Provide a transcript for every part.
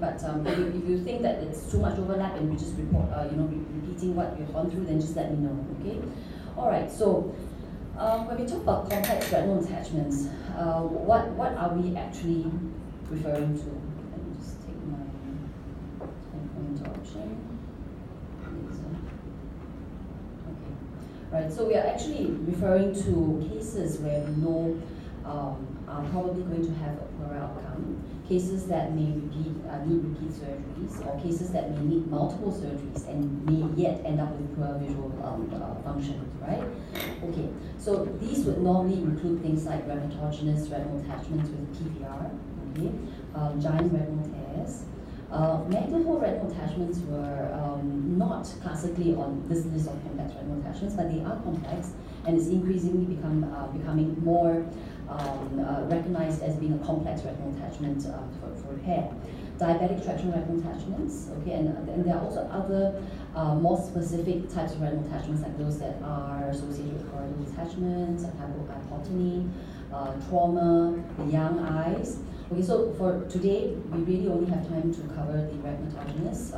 but if you think that it's too much overlap and we just report, repeating what we've gone through, then just let me know, okay? All right, so when we talk about complex retinal detachments, what are we actually referring to? Let me just take my point option. Okay, right, so we are actually referring to cases where we know are probably going to have a poor outcome, cases that may need repeat surgeries, or cases that may need multiple surgeries and may yet end up with poor visual function, right? Okay, so these would normally include things like rheumatogenic retinal detachments with PVR, okay, giant retinal tears. Macular retinal detachments were not classically on this list of complex retinal detachments, but they are complex, and it's increasingly becoming more recognized as being a complex retinal detachment for repair. Diabetic traction retinal detachments, okay, and there are also other more specific types of retinal detachments, like those that are associated with choroidal detachments, hypotony, trauma, the young eyes. Okay, so for today, we really only have time to cover the rheumatogenic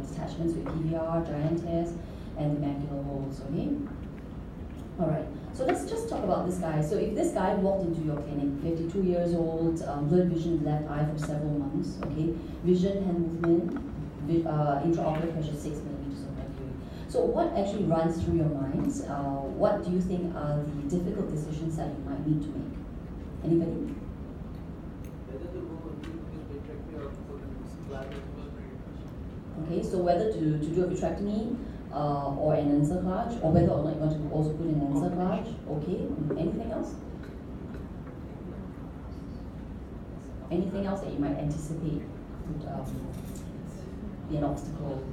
detachments with PVR, giant tears, and the macular holes, okay? All right, so let's just talk about this guy. So if this guy walked into your clinic, 52 years old, blurred vision, left eye for several months, okay, vision, hand movement, intraoperative pressure 6 millimeters of mercury. So what actually runs through your minds? What do you think are the difficult decisions that you might need to make? Anybody? Okay, so whether to do a vitrectomy or an encerclage, or whether or not you want to also put in an encerclage. Okay, anything else? Anything else that you might anticipate would be an obstacle?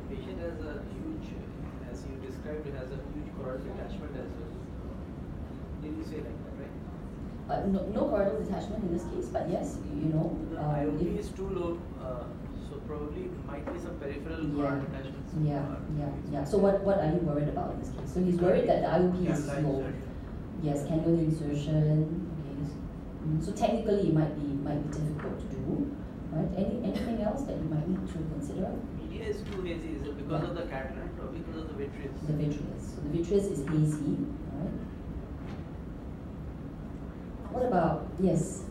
The patient has a huge, as you described, it has a huge choroidal detachment as well. Did you say like that, right? No choroidal detachment in this case, but yes, The IOP is too low, so probably might be some peripheral choroidal detachments. Yeah. So what are you worried about in this case? So he's worried that the IOP is low. Yes, cannula insertion. Okay. So technically, it might be difficult to do, right? Anything else that you might need to consider? Media is too hazy. Is it because of the cataract or because of the vitreous? The vitreous. So the vitreous is hazy, right? What about, yes?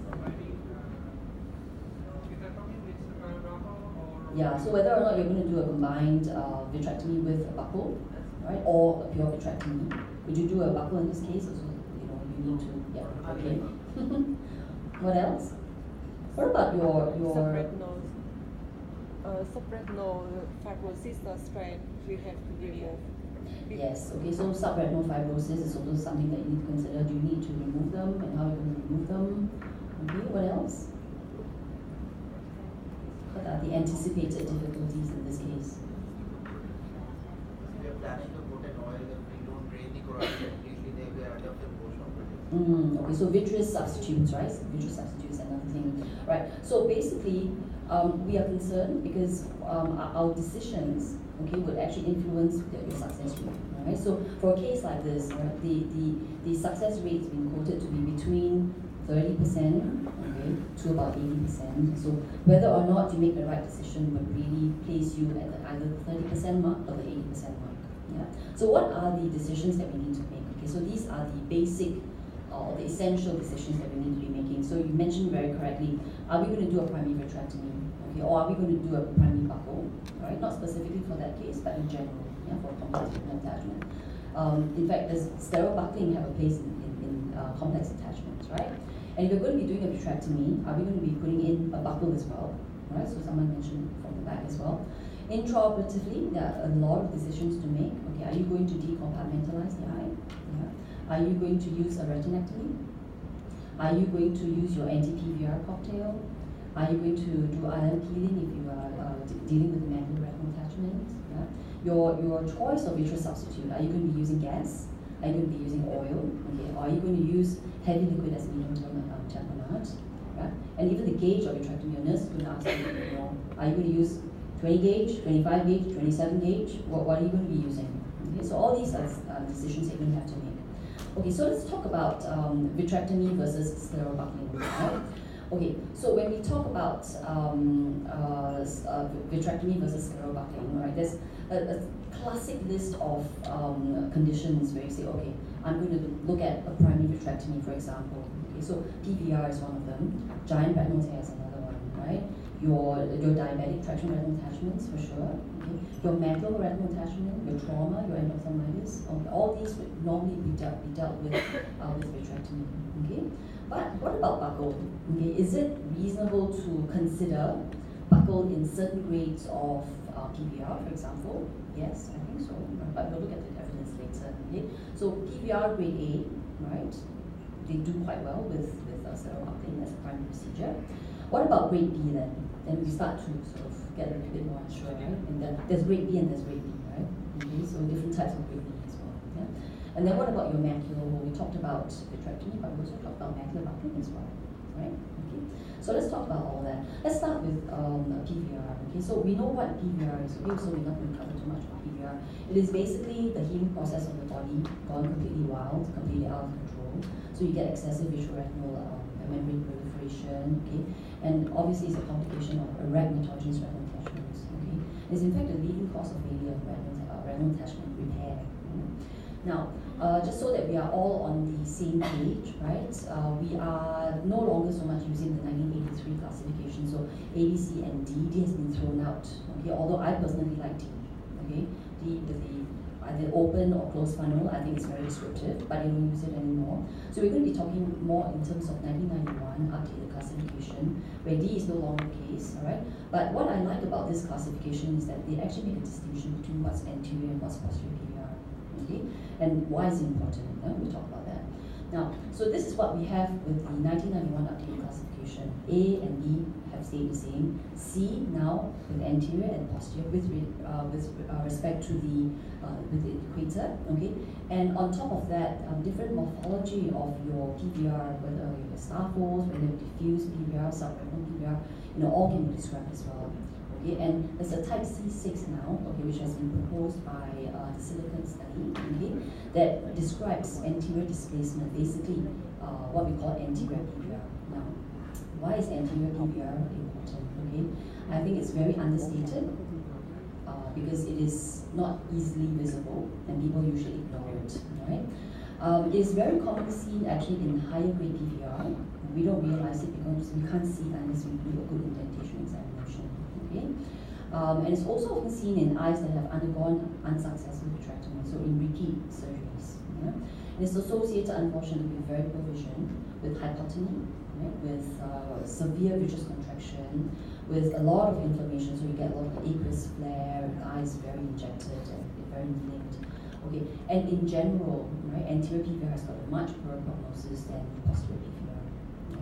Yeah, so whether or not you're going to do a combined vitrectomy with a buckle, right, or a pure vitrectomy. Would you do a buckle in this case? Also, you need to, yeah, okay. What else? What about your subretinal fibrosis strain we have to remove? Yes, okay, so subretinal fibrosis is also something that you need to consider. Do you need to remove them, and how are you going to remove them? Okay, what else? What are the anticipated difficulties in this case? We are planning to put an oil if we don't drain the choroid completely, they will end up in post-operative. Okay, so vitreous substitutes, right? Vitreous substitutes, another thing. Right, so basically, we are concerned because our decisions, okay, would actually influence your success rate, right? So for a case like this, right, the success rate has been quoted to be between 30%, okay, to about 80%. So whether or not you make the right decision would really place you at either the 30% mark or the 80% mark. Yeah. So what are the decisions that we need to make? Okay, so these are the basic or the essential decisions that we need to be making. So you mentioned very correctly, are we going to do a primary vitrectomy? Okay, or are we going to do a primary buckle? Right? Not specifically for that case, but in general, yeah, for complex retinal detachment. In fact, does sterile buckling have a place in complex detachments, right? And if you're going to be doing a vitrectomy, are we going to be putting in a buckle as well? Right? So someone mentioned from the back as well. Intraoperatively, there are a lot of decisions to make. Okay, are you going to decompartmentalize the eye? Yeah. Are you going to use a retinectomy? Are you going to use your anti-PVR cocktail? Are you going to do ion peeling if you are dealing with macular retinal detachment? Yeah. Your choice of vitreous substitute, are you going to be using gas? Are you going to be using oil? Okay. Or are you going to use heavy liquid as medium-term tamponade? Yeah. And even the gauge of vitrectomy, your nurse is going to ask you, are you going to use 20 gauge, 25 gauge, 27 gauge? What are you going to be using? Okay. So all these are decisions that you're going to have to make. Okay, so let's talk about vitrectomy versus sterile buckling. Right? Okay, so when we talk about vitrectomy versus scleral buckling, right, there's a classic list of conditions where you say, okay, I'm going to look at a primary vitrectomy, for example. Okay, so PVR is one of them, giant retinal tear is another one, right? Your diabetic traction retinal detachments, for sure. Okay? Your macular retinal detachment, your trauma, your endophthalmitis, okay, all these would normally be dealt with vitrectomy. Okay? But what about buckle? Okay, is it reasonable to consider buckle in certain grades of PVR, for example? Yes, I think so. But we'll look at the evidence later. Okay, so PVR grade A, right? They do quite well with scleral buckling as a primary procedure. What about grade B then? Then we start to sort of get a little bit more unsure, right? And then there's grade B and there's grade B, right? Okay, so different types of grade B as well. Yeah. And then what about your macular? Well, we talked about vitrectomy, but we also talked about macular buckling as well, right? Okay. So let's talk about all that. Let's start with PVR. Okay, so we know what PVR is. Okay, so we're not going to cover too much about PVR. It is basically the healing process of the body gone completely wild, completely out of control. So you get excessive Vitreo-Retinal membrane proliferation. Okay, and obviously it's a complication of erect mitogenous retinal detachments. Okay, it's in fact the leading cause of failure of retinal detachment repair. Now, just so that we are all on the same page, right? We are no longer so much using the 1983 classification. So A, B, C, and D. D has been thrown out. Okay, although I personally like D. Okay, D with the either open or closed funnel. I think it's very descriptive, but I don't use it anymore. So we're going to be talking more in terms of 1991 updated classification, where D is no longer the case. All right. But what I like about this classification is that they actually make a distinction between what's anterior and what's posterior PVR. Okay, and why is it important? We'll talk about that. Now, so this is what we have with the 1991 updated classification. A and B have stayed the same. C now with anterior and posterior with respect to the with the equator. Okay, and on top of that, different morphology of your PVR, whether your star folds, whether diffuse PVR, subretinal PVR, all can be described as well. Okay, and there's a type C6 now, okay, which has been proposed by the silicone study, okay, that describes anterior displacement, basically what we call anterior PVR. Now, why is anterior PVR important? Okay, I think it's very understated because it is not easily visible and people usually ignore it. Right? It is very commonly seen actually in higher grade PVR. We don't realize it because we can't see it unless we do a good indentation examination. Okay? And it's also often seen in eyes that have undergone unsuccessful vitrectomy, so in repeat surgeries. Yeah? And it's associated, unfortunately, with very poor vision, with hypotony, right? With severe vitreous contraction, with a lot of inflammation, so you get a lot of aqueous flare, the eye is very injected and very inflamed. Okay, and in general, right, anterior PVR has got a much poorer prognosis than posterior PVR. Yeah?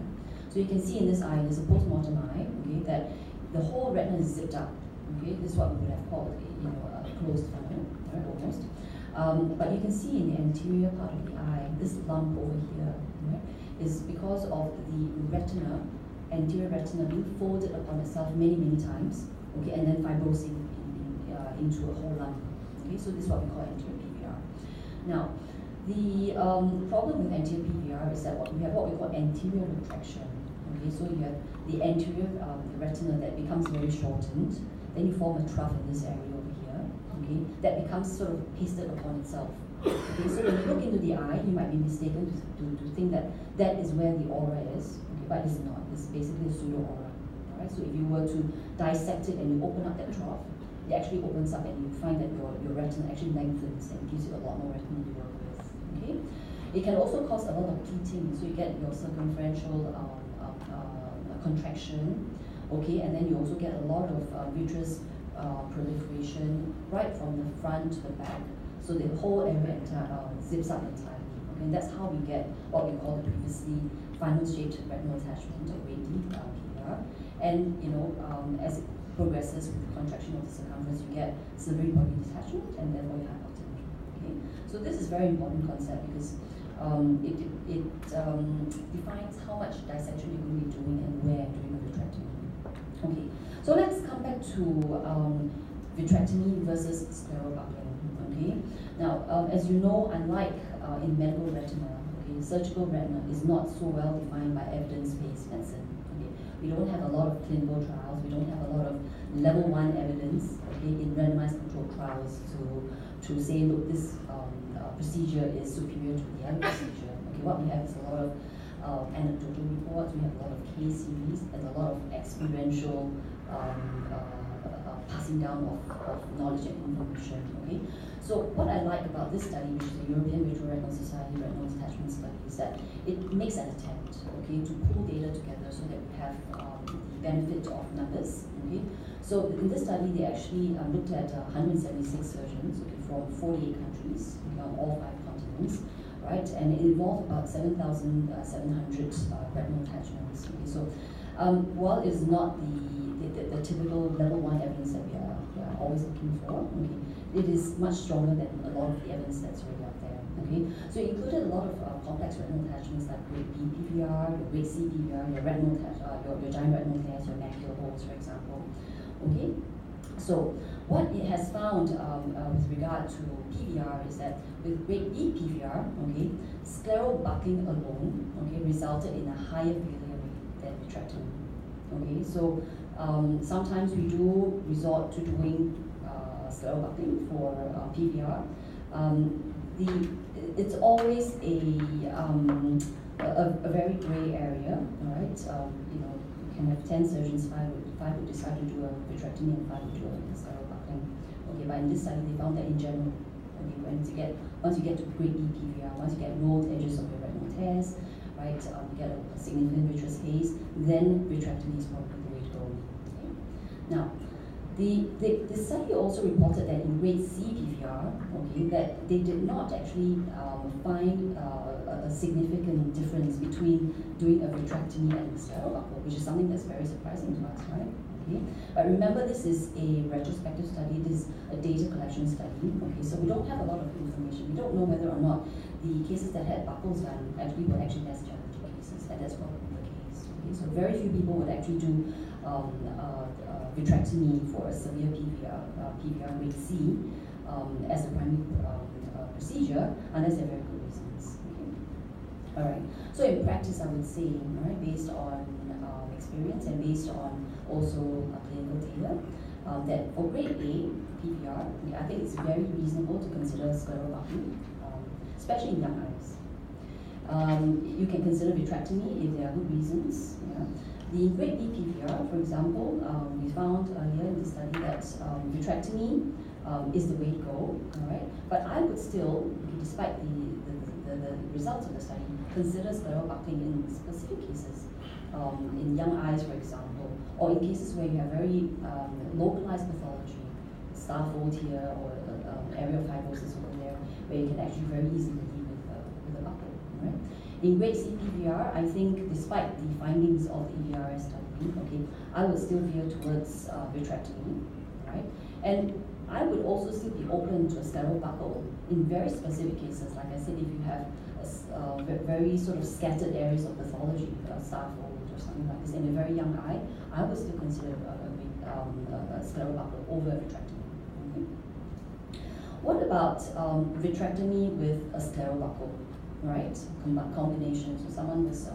So you can see in this eye, there's a postmortem eye, okay, that the whole retina is zipped up. Okay, this is what we would have called, a closed funnel, right, almost. But you can see in the anterior part of the eye, this lump over here, right, is because of the retina, anterior retina being folded upon itself many, many times, okay, and then fibrosing into a whole lump. Okay, so this is what we call anterior PVR. Now, the problem with anterior PVR is that we have what we call anterior retraction. Okay, so you have the anterior retina that becomes very shortened, then you form a trough in this area over here, okay, that becomes sort of pasted upon itself. Okay, so when you look into the eye, you might be mistaken to think that that is where the aura is, okay, but it's not. It's basically a pseudo-aura. Alright, so if you were to dissect it and you open up that trough, it actually opens up and you find that your retina actually lengthens and gives you a lot more retina to work with. Okay, it can also cause a lot of pleating, so you get your circumferential contraction. Okay, and then you also get a lot of vitreous proliferation right from the front to the back. So the whole area zips up entirely. Okay, and that's how we get what we call the previously funnel-shaped retinal detachment, or grade D PVR. And as it progresses with the contraction of the circumference, you get severe body detachment, and therefore you have hypotony. Okay, so this is a very important concept because it defines how much dissection you're going to be doing and where during the vitrectomy. Okay, so let's come back to vitrectomy versus scleral buckling. Okay, now as you know, unlike in medical retina, okay, surgical retina is not so well defined by evidence-based medicine. We don't have a lot of clinical trials. We don't have a lot of level 1 evidence, okay, in randomized controlled trials to say, look, this procedure is superior to the other procedure. Okay, what we have is a lot of anecdotal reports. We have a lot of case series and a lot of experiential passing down of knowledge and information. Okay, so what I like about this study, which is the European Vitreo-Retinal Society Retinal Detachment Study, is that it makes an attempt, okay, to pull data together so that we have the benefit of numbers. Okay, so in this study, they actually looked at 176 surgeons, okay, from 48 countries, okay, on all 5 continents, right, and it involved about 7,700 retinal attachments. Okay, so while it's not the typical level 1 evidence that we are always looking for, okay, it is much stronger than a lot of the evidence that's already out there. Okay, so it included a lot of complex retinal attachments like grade B PVR, your grade C PVR, your retinal your giant retinal tears, your macular holes, for example. Okay, so what it has found with regard to PVR is that with grade B PVR, okay, scleral buckling alone, okay, resulted in a higher failure rate than vitrectomy. Okay, so sometimes we do resort to doing scleral buckling for PVR. It's always a very gray area, right? You know, you can have 10 surgeons, five would decide to do a vitrectomy and 5 would do a scleral buckling. Okay, but in this study they found that in general, okay, once you get to grade B PVR, once you get rolled edges of your retinal tears, right, you get a significant vitreous haze, then vitrectomy is probably the way to go. Okay? Now, the study also reported that in grade C PVR, okay, that they did not actually find a significant difference between doing a vitrectomy and a scleral buckle, which is something that's very surprising to us, right? Okay, but remember, this is a retrospective study. This is a data collection study. Okay, so we don't have a lot of information. We don't know whether or not the cases that had buckles done were actually less challenging cases, and that's probably the case. Okay, so very few people would actually do vitrectomy for a severe PVR grade C as a primary procedure, unless there are very good reasons. Okay. All right. So in practice, I would say, right, based on experience and based on also clinical data, that for grade A PVR, okay, I think it's very reasonable to consider scleral buckling, especially in young eyes. You can consider vitrectomy if there are good reasons. Yeah. The grade B PVR, for example, we found earlier in the study that vitrectomy is the way to go. All right, but I would still, okay, despite the results of the study, consider scleral buckling in specific cases, in young eyes, for example, or in cases where you have very localized pathology, star fold here or area of fibrosis over there, where you can actually very easily leave with a buckle. Right? In grade C PVR, I think despite the findings of the EVRS study, okay, I would still veer towards vitrectomy, right? And I would also still be open to a scleral buckle in very specific cases. Like I said, if you have very sort of scattered areas of pathology, star fold or something like this, in a very young eye, I would still consider a scleral buckle over vitrectomy. Okay? What about vitrectomy with a scleral buckle? Right, combination. So someone was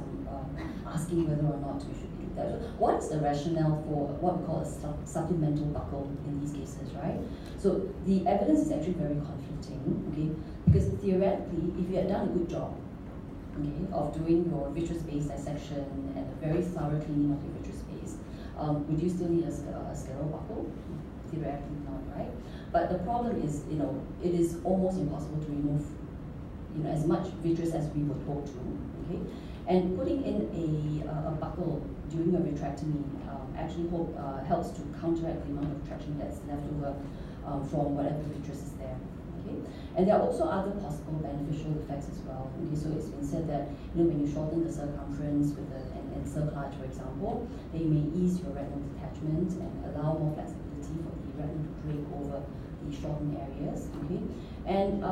asking whether or not we should do that. So what is the rationale for what we call a supplemental buckle in these cases, right? So the evidence is actually very conflicting, okay? Because theoretically, if you had done a good job, okay, of doing your vitreous space dissection and a very thorough cleaning of your vitreous space, would you still need a scleral buckle? Theoretically not, right? But the problem is, you know, it is almost impossible to remove, you know, as much vitreous as we would hope to, okay? And putting in a buckle during a vitrectomy actually helps to counteract the amount of traction that's left over from whatever vitreous is there, okay? And there are also other possible beneficial effects as well, okay? So it's been said that, you know, when you shorten the circumference with and circlage, for example, they may ease your retinal detachment and allow more flexibility for the retina to drape over the shortened areas, okay? And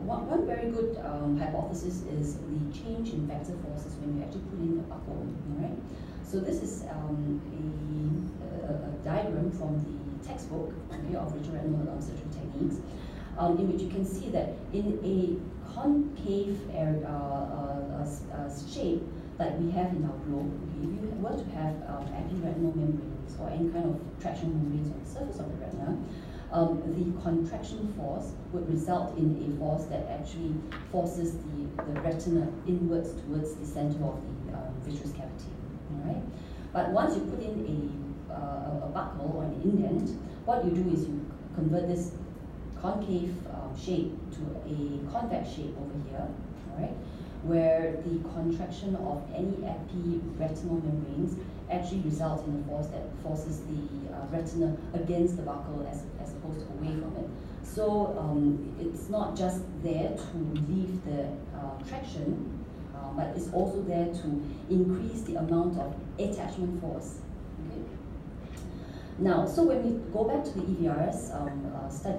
one very good hypothesis is the change in vector forces when you actually put in the buckle, right? So this is a diagram from the textbook, okay, of Vitreo-Retinal surgery techniques, in which you can see that in a concave area, shape, like we have in our globe, okay, if you were to have epiretinal membranes or any kind of traction membranes on the surface of the retina, the contraction force would result in a force that actually forces the retina inwards towards the center of the vitreous cavity. All right? But once you put in a buckle or an indent, what you do is you convert this concave shape to a convex shape over here, all right, where the contraction of any epiretinal membranes actually results in a force that forces the retina against the buckle as opposed to away from it. So it's not just there to relieve the traction, but it's also there to increase the amount of attachment force. Okay? Now, so when we go back to the EVRS study,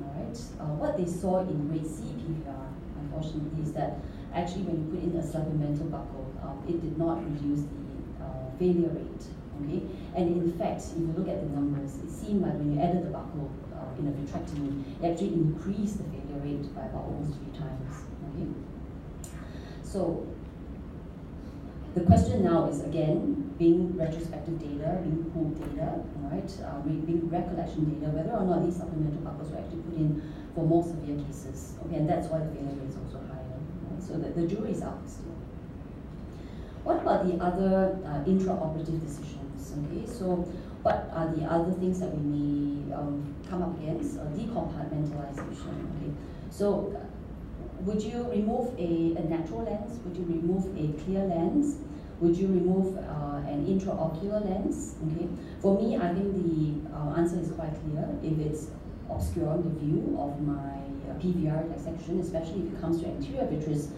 all right, what they saw in grade C PVR, unfortunately, is that actually when you put in a supplemental buckle, it did not reduce the failure rate. Okay, and in fact, if you look at the numbers, it seemed like when you added the buckle in a vitrectomy, it actually increased the failure rate by about almost 3 times. Okay, so the question now is, again, being retrospective data, being pooled data, right, being recollection data, whether or not these supplemental buckles were actually put in for more severe cases. Okay, and that's why the failure rate is also higher. Right? So the jury is out still. What about the other intraoperative decisions? Okay, so what are the other things that we may come up against? Decompartmentalization. Okay, so would you remove a natural lens? Would you remove a clear lens? Would you remove an intraocular lens? Okay, for me, I think the answer is quite clear. If it's obscuring the view of my PVR dissection, especially if it comes to anterior vitreous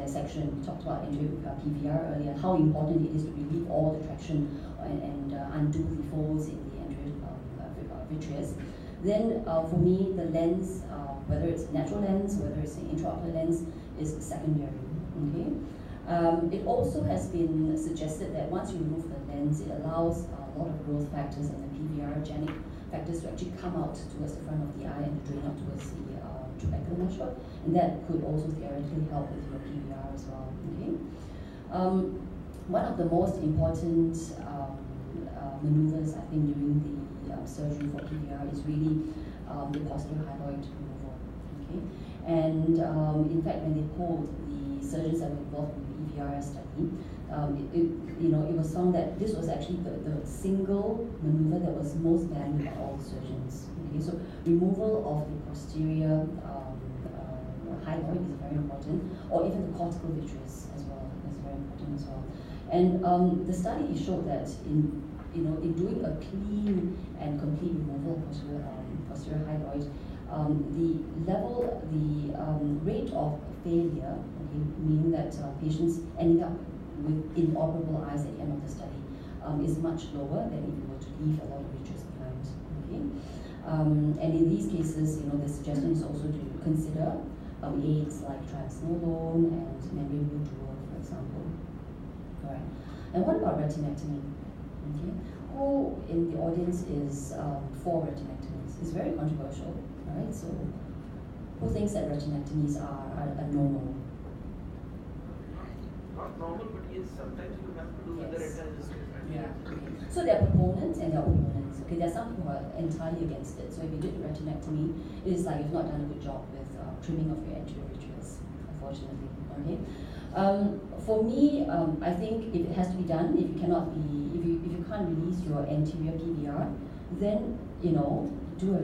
dissection. We talked about anterior PVR earlier, how important it is to relieve all the traction and undo the folds in the anterior vitreous. Then for me, the lens, whether it's a natural lens, whether it's an intraocular lens, is secondary. Okay. It also has been suggested that once you remove the lens, it allows a lot of growth factors and the PVR-genic factors to actually come out towards the front of the eye and drain out towards the trabecular muscle, and that could also theoretically help with your PVR as well. Okay. One of the most important maneuvers, I think, during the surgery for PVR is really the posterior hyaloid removal. Okay, and in fact, when they polled the surgeons that were involved in the EVRS study, it was found that this was actually the single maneuver that was most valued by all surgeons. Okay, so removal of the posterior hyaloid is very important, or even the cortical vitreous as well is very important as well. And the study showed that in doing a clean and complete removal of posterior hyaloid, the rate of failure, okay, meaning that patients ending up with inoperable eyes at the end of the study, is much lower than if you were to leave a lot of vitreous behind. Okay, and in these cases, the suggestion is also to consider aids like triamcinolone and membrane withdrawal, for example. All right, and what about retinectomy? Okay, who in the audience is for retinectomies? It's very controversial, right? So, who thinks that retinectomies are normal? Not normal, but yes, sometimes you have to do with the retina. Yeah. Okay. So there are proponents and there are opponents. Okay, there are some who are entirely against it. So if you did a retinectomy, it is like you've not done a good job with trimming of your anterior vitreous, unfortunately. Okay. For me, I think if it has to be done, if you can't release your anterior PVR, then do a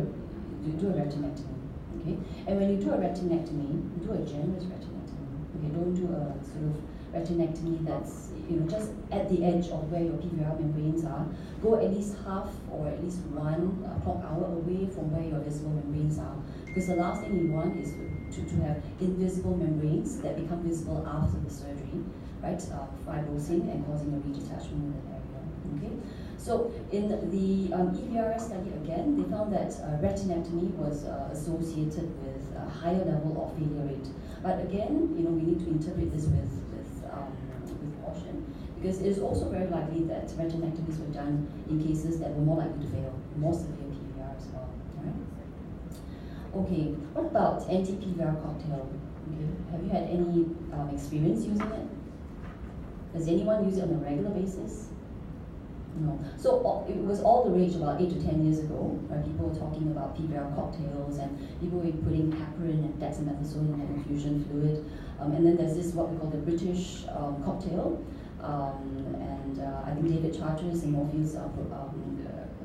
retinectomy. Okay. And when you do a retinectomy, do a generous retinectomy. Okay. Don't do a sort of retinectomy that's just at the edge of where your PVR membranes are. Go at least half or at least 1 clock hour away from where your visible membranes are, because the last thing you want is to have invisible membranes that become visible after the surgery, right? Fibrosing and causing a redetachment in that area. Okay. So in the EVRS study again, they found that retinectomy was associated with a higher level of failure rate. But again, we need to interpret this with caution, because it is also very likely that retinectomies were done in cases that were more likely to fail, more severe PVR as well. Right? Okay, what about anti-PVR cocktail? Okay, have you had any experience using it? Does anyone use it on a regular basis? No. So it was all the rage about 8 to 10 years ago, right? People were talking about PBR cocktails and people were putting heparin and dexamethasone in that infusion fluid. And then there's this what we call the British cocktail. I think David Charters and Morpheus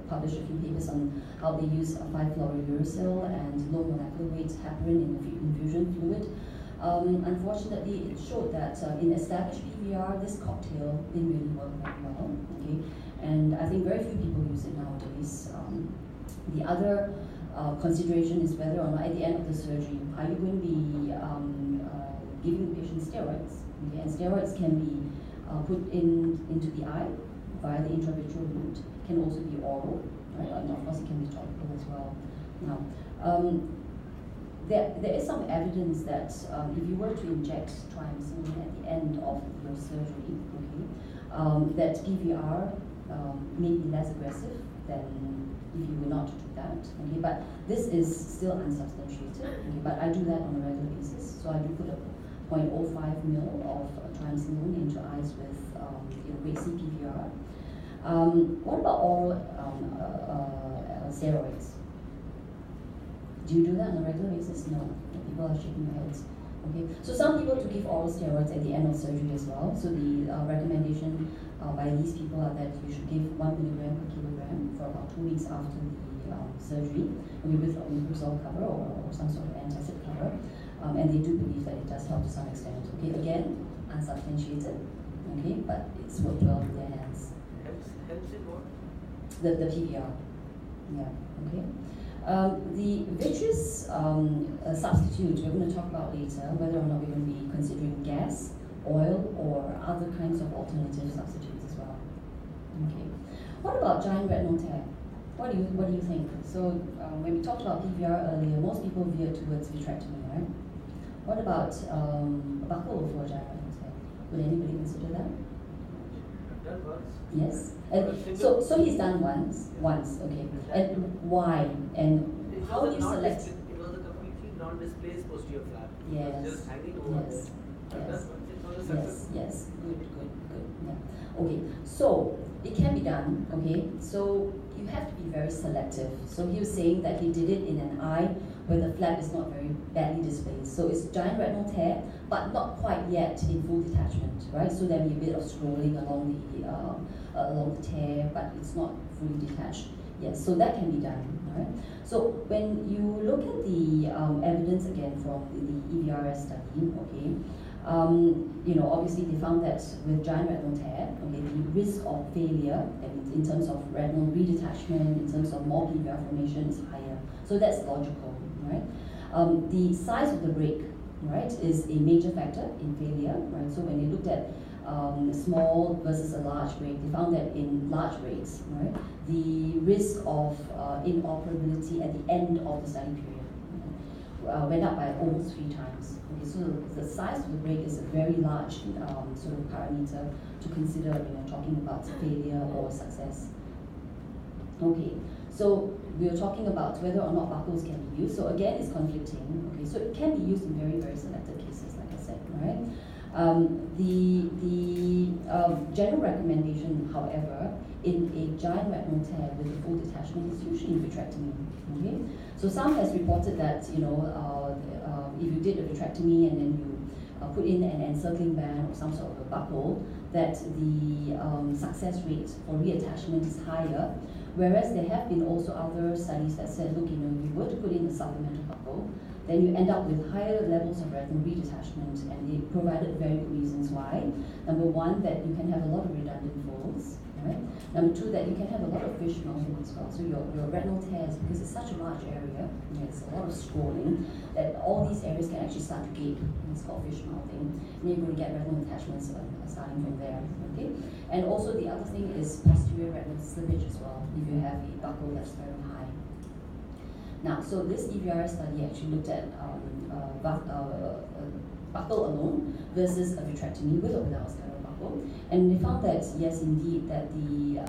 published a few papers on how they use 5-fluorouracil and low molecular weight heparin in the infusion fluid. Unfortunately, it showed that in established PVR, this cocktail didn't really work very well. Okay, and I think very few people use it nowadays. The other consideration is whether or not at the end of the surgery, are you going to be giving the patient steroids? Okay, and steroids can be put into the eye via the intravitreal route. Can also be oral, right? And of course, it can be topical as well. Now. There is some evidence that if you were to inject triamcinolone at the end of your surgery, okay, that PVR may be less aggressive than if you were not to do that. Okay, but this is still unsubstantiated. Okay, but I do that on a regular basis. So I do put a 0.05 ml of triamcinolone into eyes with grade C PVR. What about oral steroids? Do you do that on a regular basis? No. People are shaking their heads. Okay. So some people to give oral steroids at the end of surgery as well. So the recommendation by these people are that you should give 1 milligram per kilogram for about 2 weeks after the surgery, with omeprazole cover or some sort of antacid cover. And they do believe that it does help to some extent. Okay. Again, unsubstantiated. Okay, but it's worked well with their hands. Helps in what? The PVR. Yeah. Okay. The vitreous substitute we're going to talk about later, whether or not we're going to be considering gas, oil, or other kinds of alternative substitutes as well. Okay. What about giant retinal tear? What do you think? So when we talked about PVR earlier, most people veer towards vitrectomy, right? What about a buckle for a giant retinal tear? Would anybody consider that? Done once. Yes. So he's done once, okay. And why? And how do you select? It was a completely non-displaced posterior flap. Yes. It was just hanging over there. Yes. I've Yes. done once. It was a success. Yes. Good. Yeah. Okay. So it can be done. Okay. So you have to be very selective. So he was saying that he did it in an eye where the flap is not very badly displaced. So it's giant retinal tear, but not quite yet in full detachment, right? So there'll be a bit of scrolling along the tear, but it's not fully detached. Yes, so that can be done, right? So when you look at the evidence again from the EVRS study, okay, obviously they found that with giant retinal tear, okay, the risk of failure in terms of retinal redetachment, in terms of more PVR formation is higher. So that's logical, right? The size of the break, right, is a major factor in failure, right? So when they looked at small versus a large break, they found that in large breaks, right, the risk of inoperability at the end of the study period went up by almost 3 times. Okay, so the size of the break is a very large sort of parameter to consider, talking about failure or success. Okay, so we were talking about whether or not buckles can be used. So again, it's conflicting. Okay, so it can be used in very, very selected cases, like I said, right? The general recommendation, however, in a giant retinal tear with a full detachment is usually vitrectomy. Okay, so some has reported that if you did a vitrectomy and then you put in an encircling band or some sort of a buckle, that the success rate for reattachment is higher. Whereas there have been also other studies that said, look, if you were to put in a supplemental buckle, then you end up with higher levels of retinal redetachment, and they provided very good reasons why. Number one, that you can have a lot of redundant folds, right? Number two, that you can have a lot of fish mouthing as well. So your retinal tears, because it's such a large area, there's a lot of scrolling, that all these areas can actually start to gape, and it's called fish mouthing. And you're going to get retinal detachments starting from there, okay? And also the other thing is posterior retinal slippage as well, if you have a buckle that's very high. Now, so this EVR study actually looked at buckle alone versus a vitrectomy with or without a steroid buckle, and they found that yes, indeed, that the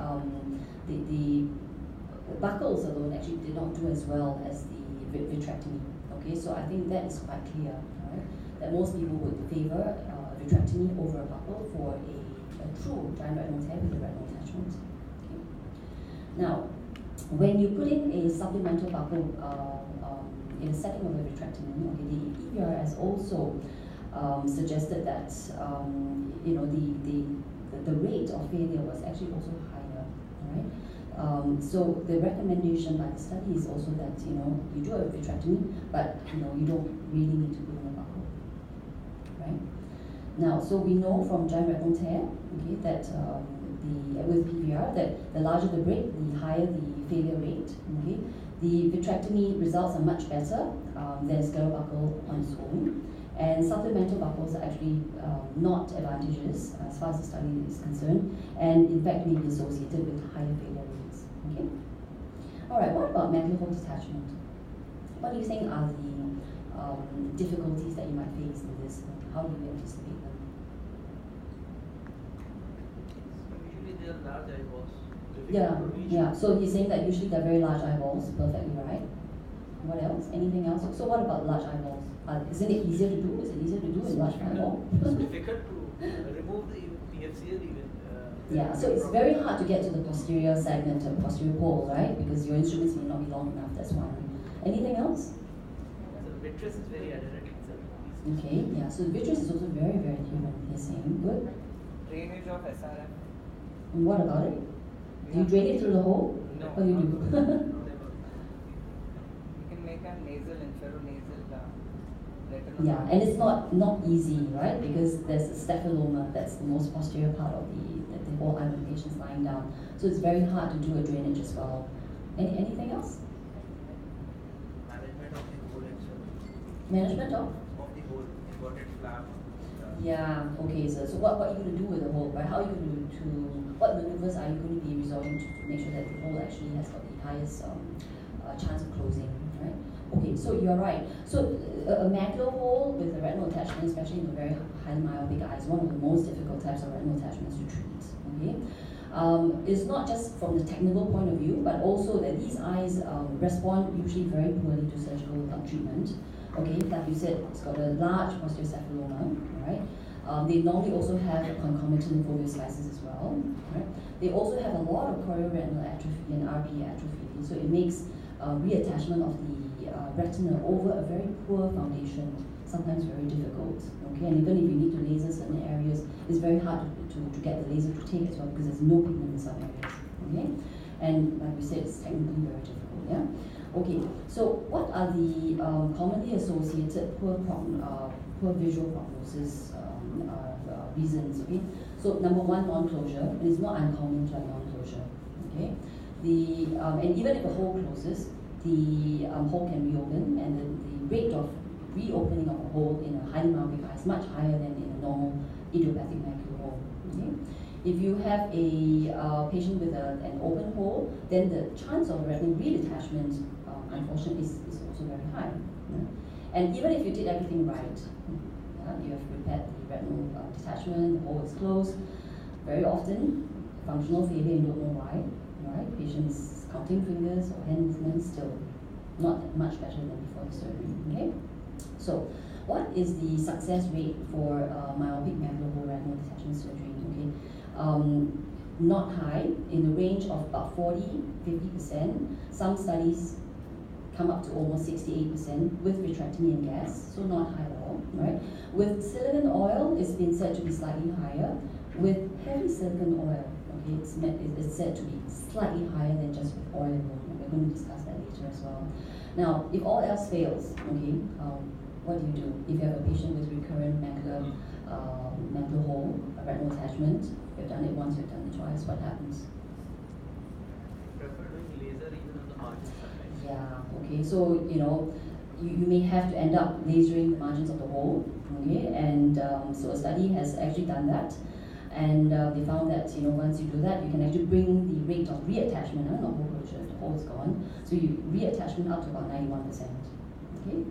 buckles alone actually did not do as well as the vitrectomy. Okay, so I think that is quite clear, right? That most people would favor vitrectomy over a buckle for a a true giant retinal tear with a retinal detachment. Okay. Now, when you put in a supplemental buckle in the setting of a vitrectomy, okay, the PVR has also suggested that the rate of failure was actually also higher, right? So the recommendation by the study is also that you do a vitrectomy, but you don't really need to put in a buckle, right? Now, so we know from giant retinal tear, okay, that with PVR that the larger the break, the higher the failure rate. Okay, the vitrectomy results are much better than scleral buckle on its own. And supplemental buckles are actually not advantageous as far as the study is concerned, and in fact may be associated with higher failure rates. Okay. All right. What about macular hole detachment? What do you think are the difficulties that you might face in this? How do you anticipate them? Usually they are large eyeballs. Yeah. So he's saying that usually they're very large eyeballs. Perfectly right. What else? Anything else? So what about large eyeballs? Isn't it easier to do? Is it easier to do in large eyeball? It's difficult to remove the PFCL even. Yeah, so it's very hard to get to the posterior segment or posterior pole, right? Because your instruments may not be long enough, that's one. Anything else? So vitreous is very adherent itself. Okay, yeah, so vitreous is also very, very human, he's saying. Good. Drainage of SRM. And what about it? Do you drain it through the hole? No. What do you do? You can make a nasal, inferonasal retinal. Yeah, and it's not easy, right? Because there's a staphylomer, that's the most posterior part of the whole eye when the patient's lying down. So it's very hard to do a drainage as well. Anything else? Management of the whole actually. Management of? Of the whole inverted flap. Yeah, okay, so what are you going to do with the hole, right? How are you going to what maneuvers are you going to be resorting to make sure that the hole actually has got the highest chance of closing, right? Okay, so you're right. So a macular hole with a retinal attachment, especially in the very highly myopic eye, is one of the most difficult types of retinal attachments to treat, okay? It's not just from the technical point of view, but also that these eyes respond usually very poorly to surgical treatment. Okay, like you said, it's got a large posterior staphylomer, right? They normally also have concomitant foveal slices as well, right? They also have a lot of chorioretinal atrophy and RPE atrophy, so it makes reattachment of the retina over a very poor foundation sometimes very difficult. Okay, and even if you need to laser certain areas, it's very hard to get the laser to take as well because there's no pigment in some areas. Okay, and like we said, it's technically very difficult. Yeah. Okay, so what are the commonly associated poor visual prognosis reasons? Okay, so number one, non-closure. It is not uncommon to have non-closure. Okay, and even if the hole closes, the hole can reopen, and the rate of reopening of a hole in a highly myopic eye is much higher than in a normal idiopathic macular hole. Okay? If you have a patient with an open hole, then the chance of retinal redetachment, unfortunately, is also very high. Yeah? And even if you did everything right, you have repaired the retinal detachment, the hole is closed, very often functional failure, you don't know why. Right? Patients counting fingers or hand movements still not much better than before the surgery. Okay? So, what is the success rate for myopic macular hole retinal detachment surgery? Okay, not high, in the range of about 40-50%. Some studies come up to almost 68% with vitrectomy and gas, so not high at all. Right? With silicone oil, it's been said to be slightly higher. With heavy silicone oil, okay, it's said to be slightly higher than just with oil alone. We're going to discuss that later as well. Now, if all else fails, okay, what do? If you have a patient with recurrent macular hole, retinal attachment, you've done it once, you've done it twice, what happens? Prefer doing laser even on the margins sometimes. Yeah, okay, so you may have to end up lasering the margins of the hole, okay, and so a study has actually done that. And they found that once you do that, you can actually bring the rate of reattachment, not hole closure, the hole is gone. So you reattachment up to about 91%. Okay.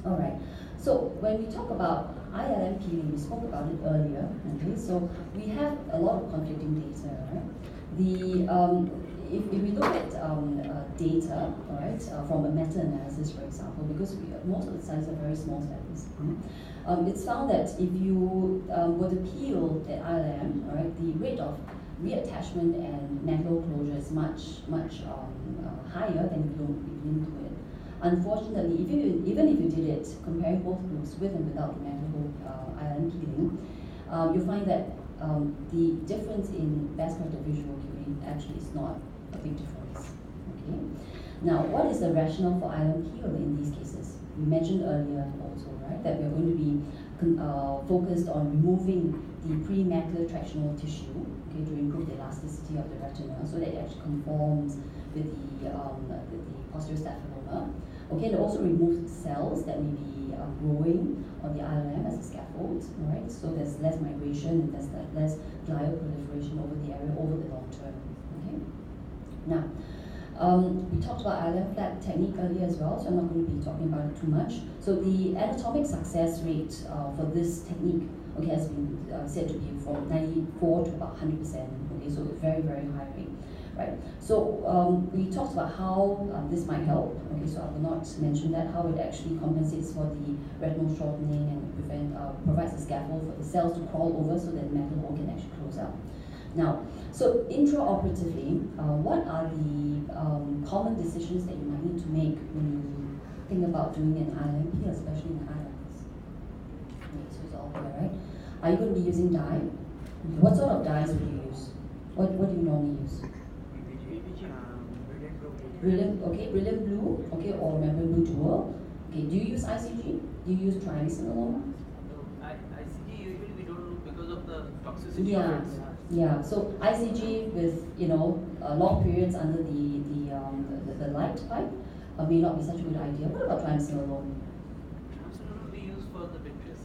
All right. So when we talk about ILM peeling, we spoke about it earlier. Okay. So we have a lot of conflicting data. Right? If we look at data, all right, from a meta-analysis, for example, because most of the studies are very small studies. It's found that if you were to peel the ILM, all right, the rate of reattachment and macular closure is much higher than if you didn't do it. Unfortunately, even if you did it, comparing both groups with and without the macular ILM peeling, you find that the difference in best corrected visual acuity actually is not a big difference. Okay. Now, what is the rationale for ILM peel in these cases? We mentioned earlier also, right, that we're going to be focused on removing the premacular tractional tissue, okay, to improve the elasticity of the retina, so that it actually conforms with the posterior staphylomer. Okay, and also remove cells that may be growing on the ILM as a scaffold, right? So there's less migration and there's less glial proliferation over the area over the long term. Okay. Now, we talked about ILM flap technique earlier as well, so I'm not going to be talking about it too much. So the anatomic success rate for this technique, okay, has been said to be from 94 to about 100%. Okay, so very, very high rate. Right. So we talked about how this might help. Okay, so I will not mention that, how it actually compensates for the retinal shortening and provides a scaffold for the cells to crawl over so that the macular hole can actually close up. Now, so intraoperatively, what are the common decisions that you might need to make when you think about doing an ILM peel, especially in eyelids? Okay, so it's all here, right? Are you going to be using dye? What sort of dyes would you use? What do you normally use? Brilliant blue, okay, or membrane blue dual. Okay, do you use ICG? Do you use triamcinolone? ICG usually we don't do because of the toxicity. Yeah, yeah. So ICG with long periods under the light pipe may not be such a good idea. What about triamcinolone? Triamcinolone we use for the vitreous.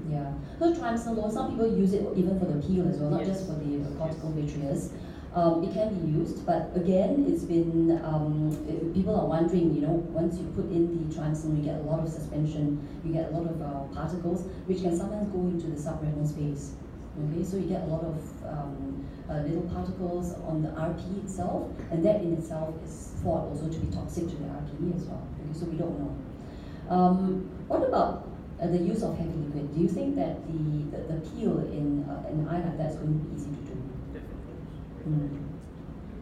Yeah. So triamcinolone, some people use it even for the peel as well, not Yes. just for the cortical vitreous. It can be used, but again, it's been, people are wondering, once you put in the triamcinolone, you get a lot of suspension, you get a lot of particles, which can sometimes go into the subretinal space. Okay, so you get a lot of little particles on the RP itself, and that in itself is thought also to be toxic to the RPE as well. Okay, so we don't know. What about the use of heavy liquid? Do you think that the peel in an eye like that is going to be easy to do?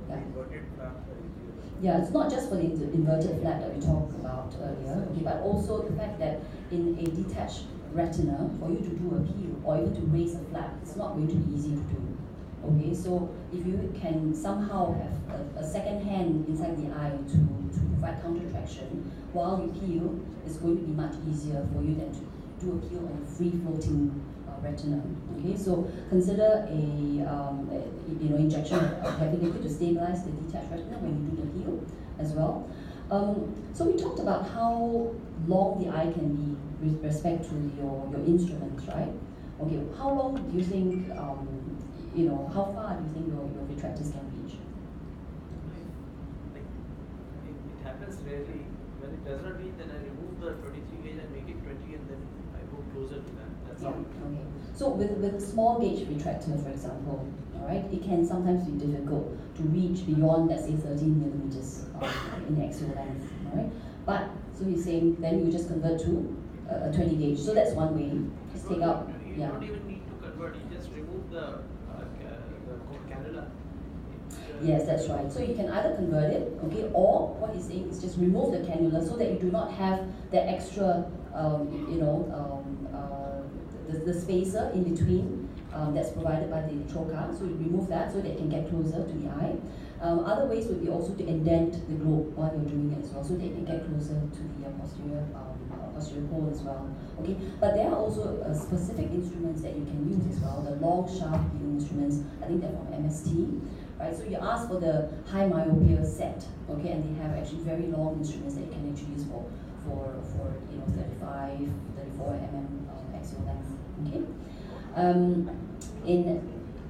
Yeah. Yeah, it's not just for the inverted flap that we talked about earlier, okay, but also the fact that in a detached retina, for you to do a peel or even to raise a flap, it's not going to be easy to do. Okay, so if you can somehow have a second hand inside the eye to provide counter traction while you peel, it's going to be much easier for you than to do a peel on a free floating retina. Okay, so consider a injection of heavy liquid to stabilize the detached retina when you do the peel as well. So we talked about how long the eye can be with respect to your instruments, right? Okay, how long do you think, how far do you think your vitrectors can reach? It happens rarely. When it does not reach, then I remove the 23 gauge and make it 20, and then I go closer to that. That's all. Okay. So with small gauge retractor, for example, all right, it can sometimes be difficult to reach beyond, let's say, 13 millimeters in axial length, all right? But so he's saying then you just convert to a 20 gauge. So that's one way. Just take out. You don't even need to convert. You just remove the cannula. Yes, that's right. So you can either convert it, okay, or what he's saying is just remove the cannula so that you do not have that extra, the spacer in between that's provided by the trocar. So you remove that so that it can get closer to the eye. Other ways would be also to indent the globe while you're doing it as well, so that it can get closer to the posterior pole as well. Okay, but there are also specific instruments that you can use as well. The long shaft viewing instruments, I think they're from MST. Right, so you ask for the high myopia set, okay, and they have actually very long instruments that you can actually use for 35, 34 axial length. Okay, in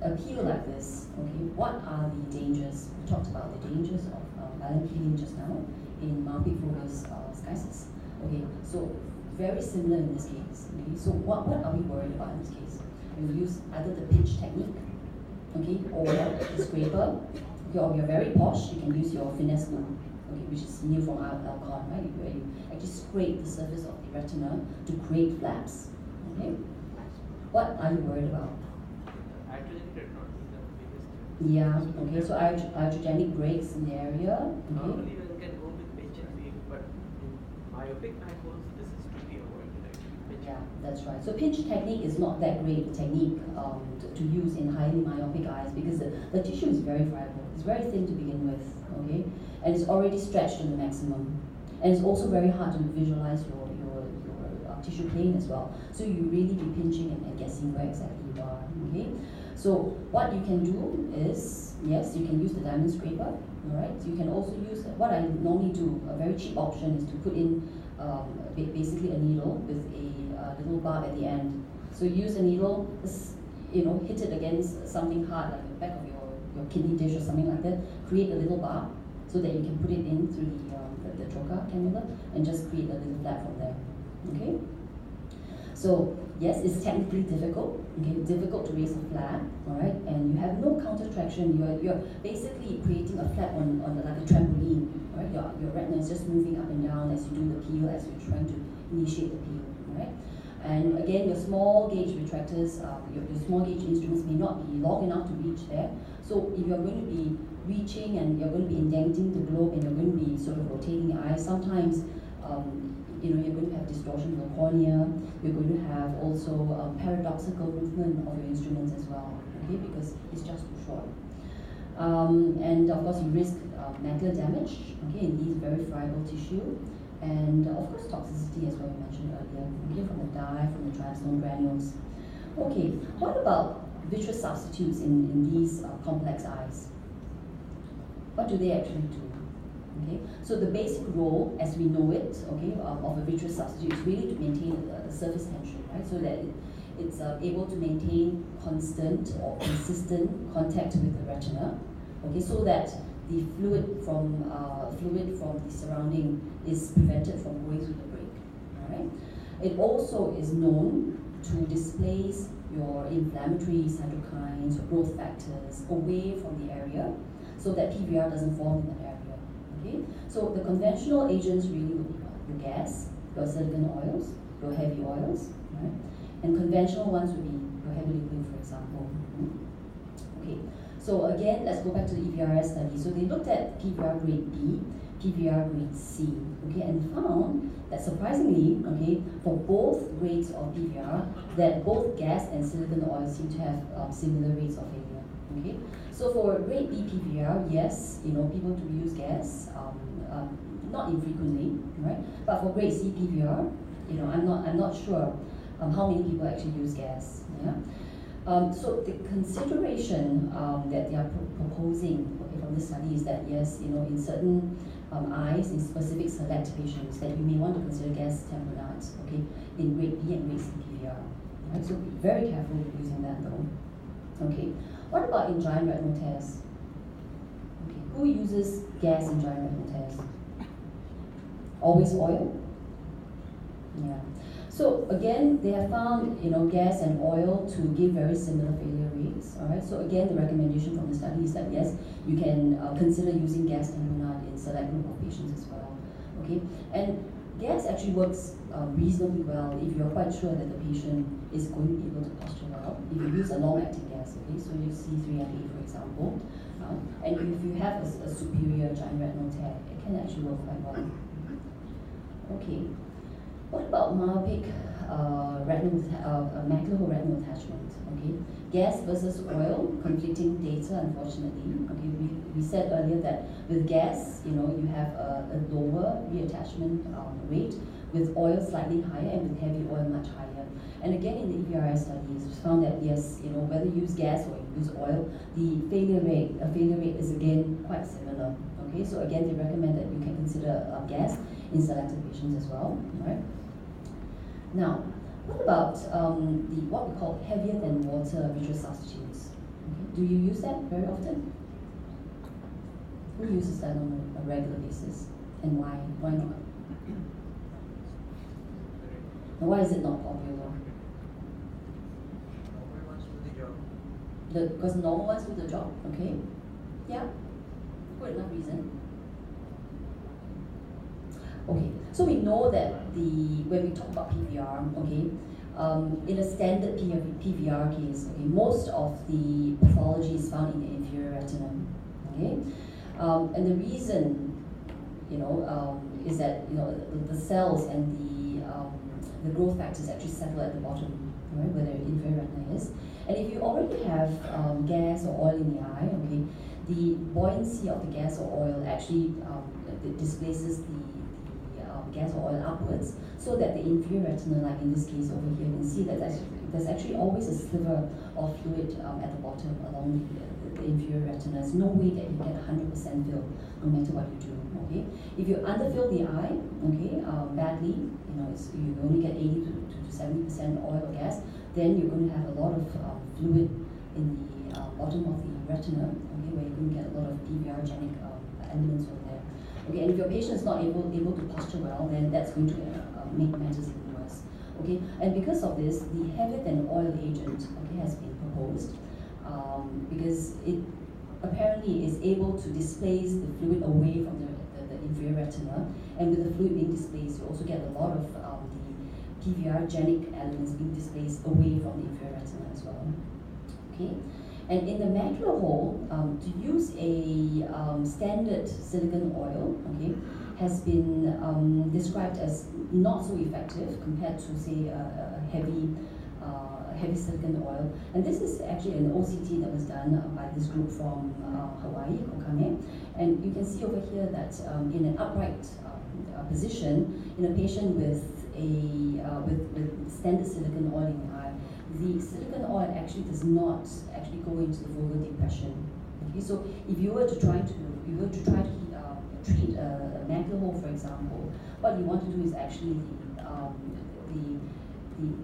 a peel like this, okay, what are the dangers? We talked about the dangers of violent peeling just now in myopic focus schisis. Okay, so very similar in this case. Okay, so what are we worried about in this case? We use either the pinch technique, okay, or the scraper. If you're very posh, you can use your finesse glue. okay, which is new from Alcon, right? Where you actually scrape the surface of the retina to create flaps. Okay. What are you worried about? Iatrogenic retinopathy is the biggest. Yeah. Okay. So iatrogenic breaks in the area. Okay. Normally one can go with pinch and wave, but in myopic macros, this is to be avoided actually. Pinch. Yeah, that's right. So pinch technique is not that great technique to use in highly myopic eyes because the tissue is very friable. It's very thin to begin with, okay, and it's already stretched to the maximum, and it's also very hard to visualize your tissue plane as well. So you really be pinching and guessing where exactly you are, okay. So what you can do is, yes, you can use the diamond scraper, all right. You can also use what I normally do. A very cheap option is to put in basically a needle with a little barb at the end. So use a needle, hit it against something hard like the back of your kidney dish or something like that. Create a little barb so that you can put it in through the trocar cannula and just create a little flap from there. Okay. So yes, it's technically difficult. Okay, difficult to raise a flap. All right, and you have no counter traction. You're basically creating a flap on like a trampoline. Right, your retina is just moving up and down as you do the peel, as you're trying to initiate the peel. Right, and again, your small gauge retractors, your small gauge instruments may not be long enough to reach there. So if you're going to be reaching and you're going to be indenting the globe and you're going to be sort of rotating the eye, sometimes you're going to have distortion of the cornea. You're going to have also paradoxical movement of your instruments as well, okay, because it's just too short. And of course, you risk macular damage, okay, in these very friable tissue, and of course, toxicity as well, we mentioned earlier, okay, from the dye, from the triamcinolone granules. Okay, what about vitreous substitutes in these complex eyes? What do they actually do? Okay, so the basic role, as we know it, okay, of a vitreous substitute is really to maintain the surface tension, right? So that it's able to maintain constant or consistent contact with the retina, okay, so that the fluid from the surrounding is prevented from going through the break. All right. It also is known to displace your inflammatory cytokines or growth factors away from the area, so that PVR doesn't form in that area. Okay? So the conventional agents really would be your gas, your silicone oils, your heavy oils, right? And conventional ones would be your heavy liquid, for example. Okay. So again, let's go back to the EVRS study. So they looked at PVR grade B, PVR grade C, okay, and found that surprisingly, okay, for both grades of PVR, that both gas and silicone oils seem to have similar rates of failure. Okay. So for grade B PVR, yes, people do use gas, not infrequently, right? But for grade C PVR, I'm not sure how many people actually use gas. Yeah. So the consideration that they are proposing, okay, from this study is that yes, in certain eyes, in specific select patients, that you may want to consider gas tamponade, okay, in grade B and grade C PVR. Right? So be very careful with using that though. Okay. What about in giant retinal tears? Okay. Who uses gas in giant retinal tears? Always oil? Yeah. So again, they have found gas and oil to give very similar failure rates. All right. So again, the recommendation from the study is that yes, you can consider using gas tamponade in select group of patients as well. Okay. And gas actually works reasonably well if you're quite sure that the patient is going to be able to posture well. If you use a long-acting gas, okay, so you C3MA, for example, and if you have a superior giant retinal tear, it can actually work quite well. Okay. What about myopic macular retinal detachment? Okay, gas versus oil, conflicting data, unfortunately. Okay, we said earlier that with gas, you have a lower reattachment rate, with oil slightly higher, and with heavy oil much higher. And again, in the EVRS studies, we found that yes, whether you use gas or you use oil, the failure rate is again quite similar. Okay, so again, they recommend that you can consider gas in selected patients as well. Right. Now, what about what we call heavier than water vitreous substitutes? Okay. Do you use that very often? Who uses that on a regular basis, and why? Why not? And why is it not popular? Normal ones do the job. Because normal ones do the job. Okay. Yeah. Good enough reason. Okay, so we know that when we talk about PVR, okay, in a standard PVR case, okay, most of the pathology is found in the inferior retina, okay, and the reason, is that the cells and the growth factors actually settle at the bottom, right, where the inferior retina is, and if you already have gas or oil in the eye, okay, the buoyancy of the gas or oil actually displaces the gas or oil upwards, so that the inferior retina, like in this case over here, you can see that there's actually always a sliver of fluid at the bottom along the inferior retina. There's no way that you get 100% fill, no matter what you do. Okay, if you underfill the eye, okay, badly, you only get 80 to 70% oil or gas, then you're going to have a lot of fluid in the bottom of the retina, okay, where you're going to get a lot of PVR-genic elements over there. Okay, and if your patient is not able to posture well, then that's going to make matters even worse. Okay, and because of this, the heavier than oil agent, okay, has been proposed because it apparently is able to displace the fluid away from the inferior retina, and with the fluid being displaced, you also get a lot of the PVR-genic elements being displaced away from the inferior retina as well. Okay. And in the macular hole, to use a standard silicone oil, okay, has been described as not so effective compared to, say, a heavy silicone oil. And this is actually an OCT that was done by this group from Hawaii, Kokame. And you can see over here that in an upright position, in a patient with with standard silicone oil in the eye, the silicone oil actually does not actually go into the vulvar depression. Okay, so if you were to try to treat a macular hole, for example, what you want to do is actually the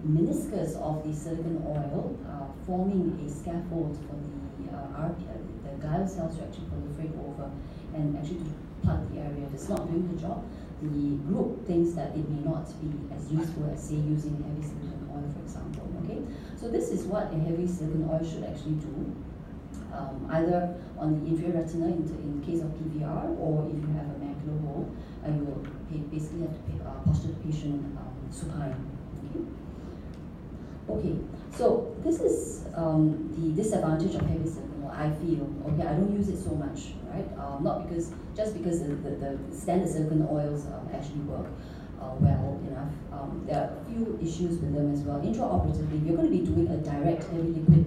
meniscus of the silicone oil forming a scaffold for the glial cells to actually proliferate over and actually to plug the area. If it's not doing the job, the group thinks that it may not be as useful as, say, using heavy silicone oil, for example. Okay, so this is what a heavy silicone oil should actually do, either on the inferior retina in case of PVR, or if you have a macular hole, you will basically have to posture the patient supine. Okay, so this is the disadvantage of heavy silicone oil, I feel. Okay, I don't use it so much, right? Not just because the standard silicone oils actually work well enough. There are a few issues with them as well. Intraoperatively, you're going to be doing a direct heavy liquid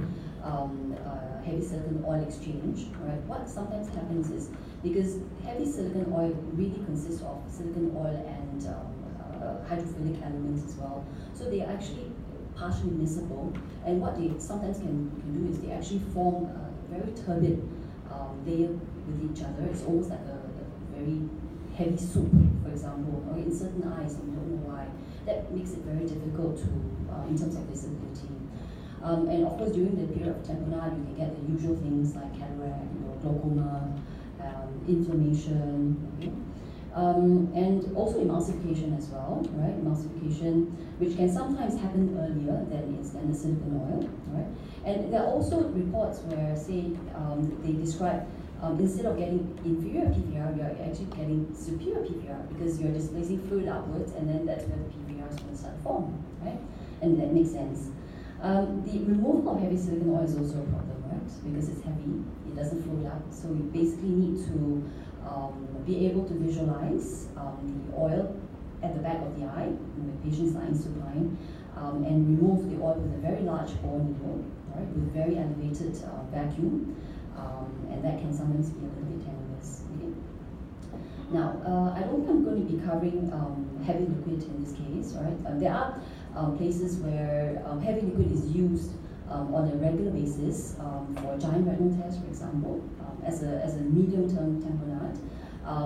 heavy silicone oil exchange, right? What sometimes happens is, because heavy silicone oil really consists of silicone oil and hydrophilic elements as well, so they are actually partially miscible, and what they sometimes can do is they actually form a very turbid layer with each other. It's almost like a very heavy soup, for example, or in certain eyes, and you don't know why. That makes it very difficult to, in terms of visibility. And of course, during the period of tamponade, you can get the usual things like cataract, glaucoma, inflammation, okay? And also emulsification as well, right? Emulsification, which can sometimes happen earlier than in standard silicone oil, right? And there are also reports where, say, they describe instead of getting inferior PVR, you're actually getting superior PVR because you're displacing fluid upwards, and then that's where the PVR is going to start forming, right? And that makes sense. The removal of heavy silicone oil is also a problem, right? Because it's heavy, it doesn't float up, so you basically need to be able to visualize the oil at the back of the eye when the patient is lying supine, and remove the oil with a very large bore needle, right, with very elevated vacuum, and that can sometimes be a little bit tenuous. Okay? Now, I don't think I'm going to be covering heavy liquid in this case, right? There are places where heavy liquid is used on a regular basis for giant retinal tests, for example, as a medium-term tamponade,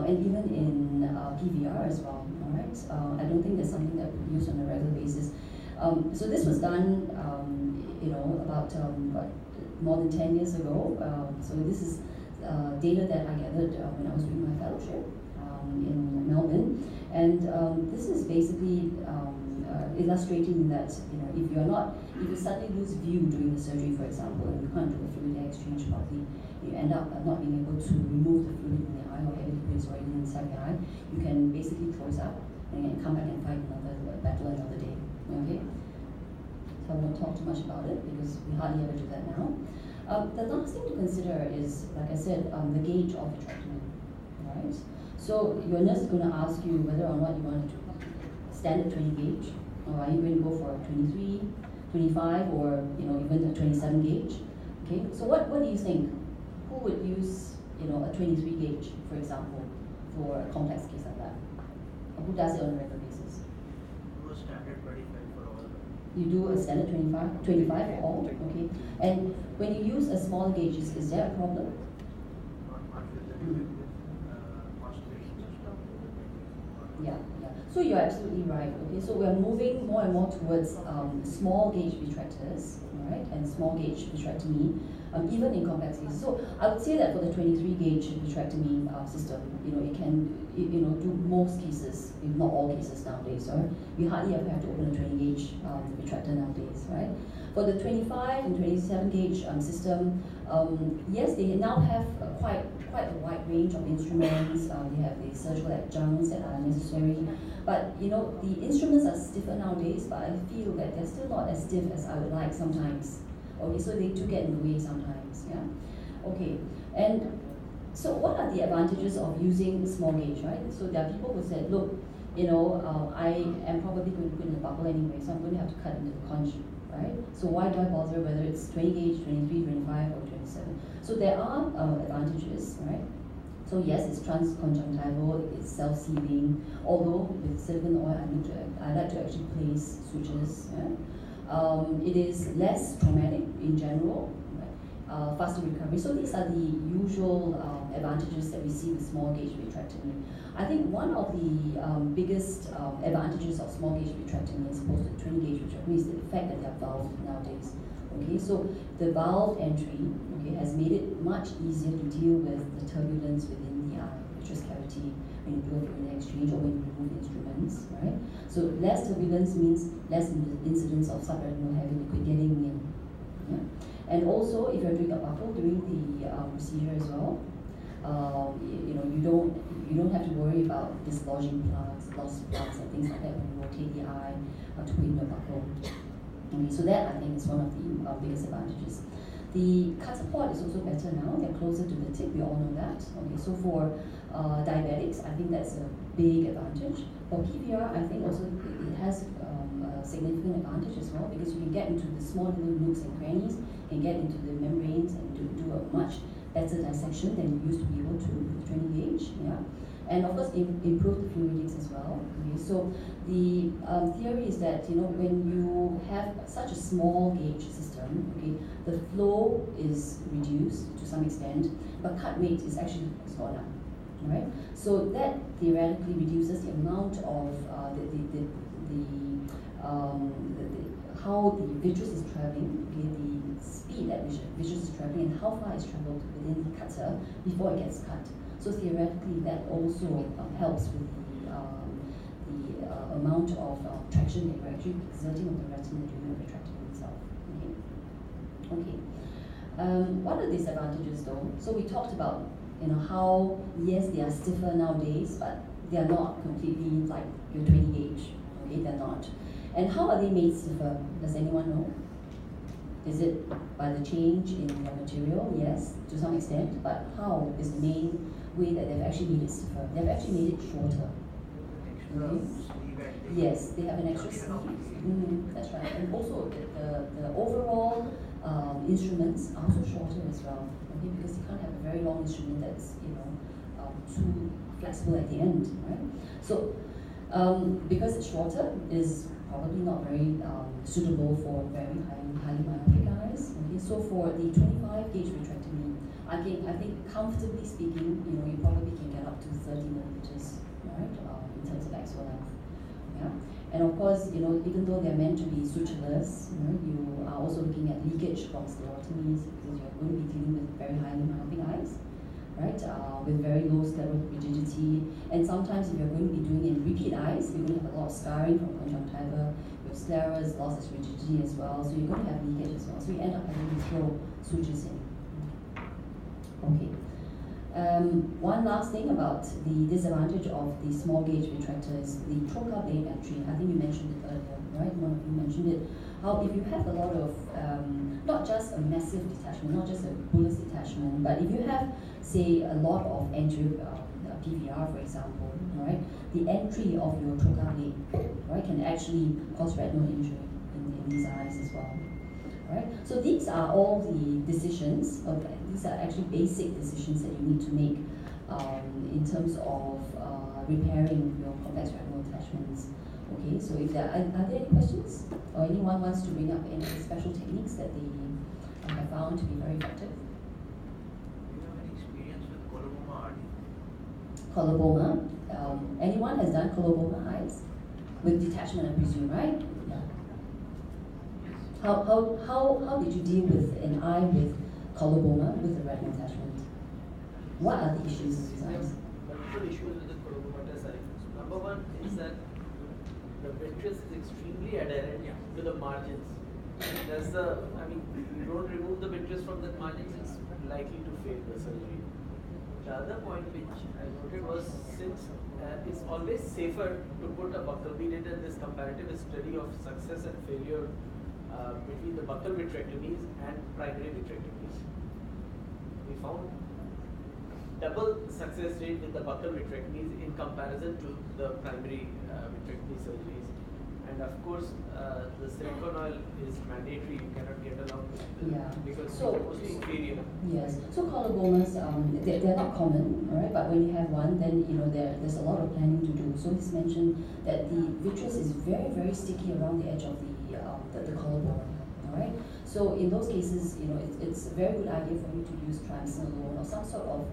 and even in PVR as well. All right, I don't think that's something that we use on a regular basis. So this was done, about more than 10 years ago. So this is data that I gathered when I was doing my fellowship in Melbourne, and this is basically illustrating that if you suddenly lose view during the surgery, for example, and you can't do the fluid exchange properly, you end up not being able to remove the fluid in the eye or heavy fluid is already inside the eye. You can basically close up and then come back and fight another battle another day. Okay. So I won't talk too much about it because we hardly ever do that now. The last thing to consider is, like I said, the gauge of vitrectomy. Right. So your nurse is going to ask you whether or not you want to do standard 20 gauge, or are you going to go for a 23, 25, or even a 27 gauge? Okay. So what do you think? Who would use a 23 gauge, for example, for a complex case like that? Or who does it on a regular basis? Do a standard 25 for all. You do a standard 25 for all, okay? And when you use a small gauge, is there a problem? Not much with the Yeah. So you're absolutely right. Okay, so we're moving more and more towards small gauge vitrectors, right, and small gauge vitrectomy, even in complex cases. So I would say that for the 23 gauge vitrectomy system, it can do most cases, if not all cases nowadays. Right? We hardly ever have to open a 20 gauge vitrector nowadays, right? For the 25 and 27 gauge system, yes, they now have quite a wide range of instruments. They have the surgical adjuncts that are necessary, but the instruments are stiffer nowadays. But I feel that they're still not as stiff as I would like sometimes. Okay, so they do get in the way sometimes. Yeah. Okay, and so what are the advantages of using small gauge, right? So there are people who said, look, I am probably going to put in a bubble anyway, so I'm going to have to cut into the conch. Right? So why do I bother whether it's 20 gauge, 23, 25, or 27? So there are advantages, right? So yes, it's transconjunctival, it's self-sealing, although with silicone oil I like to actually place sutures. Yeah? It is less traumatic in general, right? Faster recovery. So these are the usual advantages that we see with small gauge vitrectomy. I think one of the biggest advantages of small gauge vitrectomy as opposed to 20 gauge vitrectomy is the fact that they are valved nowadays. Okay, so the valve entry has made it much easier to deal with the turbulence within the eye, vitreous cavity, when you do a fluid exchange or when you remove instruments, right? So less turbulence means less incidence of subretinal heavy liquid getting in. Yeah? And also, if you're doing a buckle during the procedure as well, you don't have to worry about dislodging plugs, lost plugs, and things like that when you rotate the eye to put in the buckle. Okay, so that I think is one of the biggest advantages. The cutter port is also better now; they're closer to the tip. We all know that. Okay, so for diabetics, I think that's a big advantage. For PVR, I think also it has a significant advantage as well because you can get into the small little nooks and crannies, can get into the membranes and do a much better dissection than you used to be able to with 20 gauge, yeah, and of course improve the fluidics as well. Okay, so the theory is that when you have such a small gauge system, okay, the flow is reduced to some extent, but cut rate is actually gone up, right? So that theoretically reduces the amount of how the vitreous is traveling, okay, the speed at which vitreous is traveling and how far it's traveled within the cutter before it gets cut. So theoretically, that also helps with the amount of traction that we're actually exerting on the retina during the vitrectomy itself. Okay. What are these advantages though? So we talked about how yes they are stiffer nowadays, but they are not completely like your 20 gauge. Okay, they're not. And how are they made stiffer? Does anyone know? Is it by the change in the material? Yes, to some extent. But how is the main way that they've actually made it stiffer? They've actually made it shorter. Okay. Yes, they have an extra sleeve. That's right. And also the overall instruments are also shorter as well. Okay, because you can't have a very long instrument that's too flexible at the end, right? So because it's shorter, is probably not very suitable for very highly myopic eyes. Okay, so for the 25 gauge vitrectomy, I think comfortably speaking, you probably can get up to 30 millimeters, right, in terms of axial length. Yeah, and of course, even though they're meant to be sutureless, you are also looking at leakage from sclerotomies because you're going to be dealing with very highly myopic eyes. right? With very low scleral rigidity. And sometimes if you're going to be doing in repeat eyes, you're going to have a lot of scarring from conjunctiva. With scleras, loss of rigidity as well. So you're going to have leakage as well. So you end up having to throw sutures in. Okay. One last thing about the disadvantage of the small gauge retractor is the trocar blade entry. I think you mentioned it earlier, right? One of you mentioned it. How if you have a lot of, not just a massive detachment, not just a bullous detachment, but if you have, say, a lot of anterior PVR, for example, right? The entry of your trocar blade, right, can actually cause retinal injury in these eyes as well. Right? So these are all the decisions, these are actually basic decisions that you need to make in terms of repairing your complex retinal detachments. Okay, so if there are there any questions? Or anyone wants to bring up any special techniques that they have found to be very effective? Do you have any experience with coloboma RD? Coloboma. Anyone has done coloboma eyes? With detachment, I presume, right? Yeah. How did you deal with an eye with coloboma with a retinal detachment? What are the issues in these eyes? Multiple issues with the colobomatous eye. Number one is that the vitreous is extremely adherent to the margins. If you don't remove the vitreous from the margins, it's likely to fail the surgery. The other point which I noted was, since it's always safer to put a buccal, we did this comparative study of success and failure between the buccal vitrectomies and primary vitrectomies. We found double success rate with the buccal vitrectomies in comparison to the primary vitrectomy surgeries. And of course, the silicone oil is mandatory. You cannot get along with it because it's mostly inferior. Yes. So colobomas, they're not common, all right? But when you have one, then there's a lot of planning to do. So he's mentioned that the vitreous is very, very sticky around the edge of the collarbone, all right? So in those cases, it's a very good idea for you to use triamcinolone or some sort of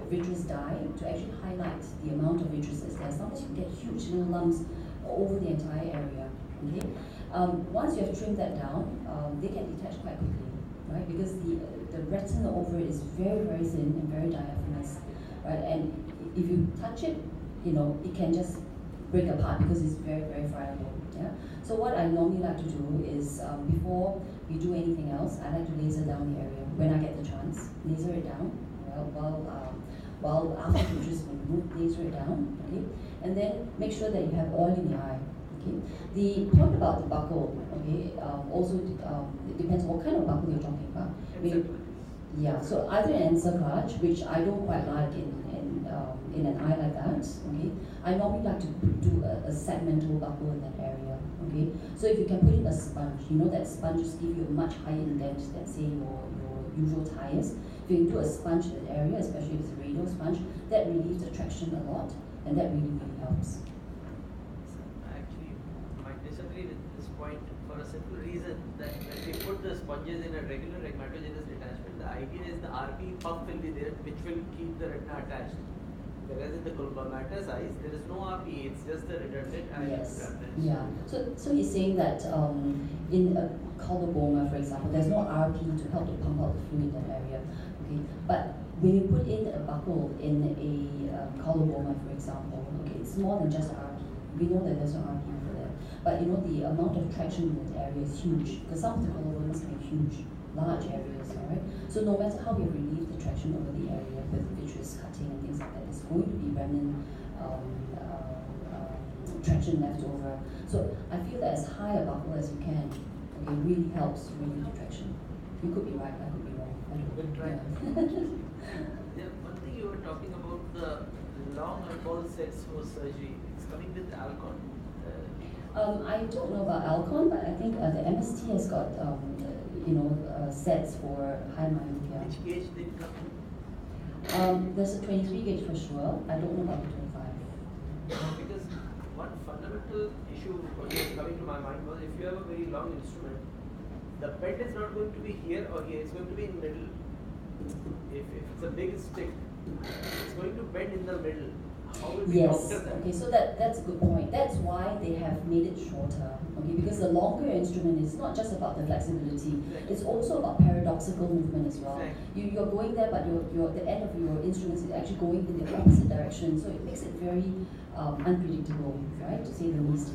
vitreous dye to actually highlight the amount of vitreous that's there. Sometimes you get huge little lumps over the entire area. Okay. Once you have trimmed that down, they can detach quite quickly, right? Because the retina over it is very, very thin and very diaphanous, right? And if you touch it, it can just break apart because it's very, very friable. Yeah. So what I normally like to do is before we do anything else, I like to laser down the area when I get the chance. Laser it down. While after the vitreous is removed, laser it down. Okay. And then make sure that you have oil in the eye. Okay. The point about the buccal, okay, also it depends on what kind of buccal you're talking about. Yeah, so either an encerclage, which I don't quite like in an eye like that. Okay, I normally like to do a segmental buccal in that area. Okay, so if you can put in a sponge, that sponges give you a much higher indent than say your usual tires. If you can do a sponge in that area, especially if it's a radial sponge, that relieves the traction a lot. And that really, really helps. Actually, I might disagree with this point for a simple reason that when we put the sponges in a regular rhegmatogenous detachment, the idea is the RP pump will be there, which will keep the retina attached. Whereas in the colobomatous eyes, there is no RP, it's just the redundant eye. Yes. Yeah. So he's saying that in a coloboma, for example, there's no RP to help to pump out the fluid in that area. Okay, but when you put in a buccal in a coloboma, for example, okay, it's more than just RP. We know that there's no RP over there, but the amount of traction in that area is huge because some of the colobomas can be huge, large areas, all right? So no matter how we relieve the traction over the area with vitreous cutting and things like that, there's going to be remnant traction left over. So I feel that as high a buccal as you can, okay, really helps to relieve the traction. You could be right, I could be wrong. We'll try. One thing you were talking about, the long eyeball sets for surgery, it's coming with Alcon. I don't know about Alcon, but I think the MST has got sets for high myopia. Which gauge did it come in? There's a 23 gauge for sure. I don't know about the 25. Because one fundamental issue coming to my mind was, if you have a very long instrument, the bend is not going to be here or here, it's going to be in the middle. If it's a big stick, it's going to bend in the middle. How will we Yes, counter that? okay, so that's a good point. That's why they have made it shorter, okay, because the longer your instrument is not just about the flexibility, it's also about paradoxical movement as well. You're going there, but the end of your instruments is actually going in the opposite direction, so it makes it very unpredictable, right, to say the least.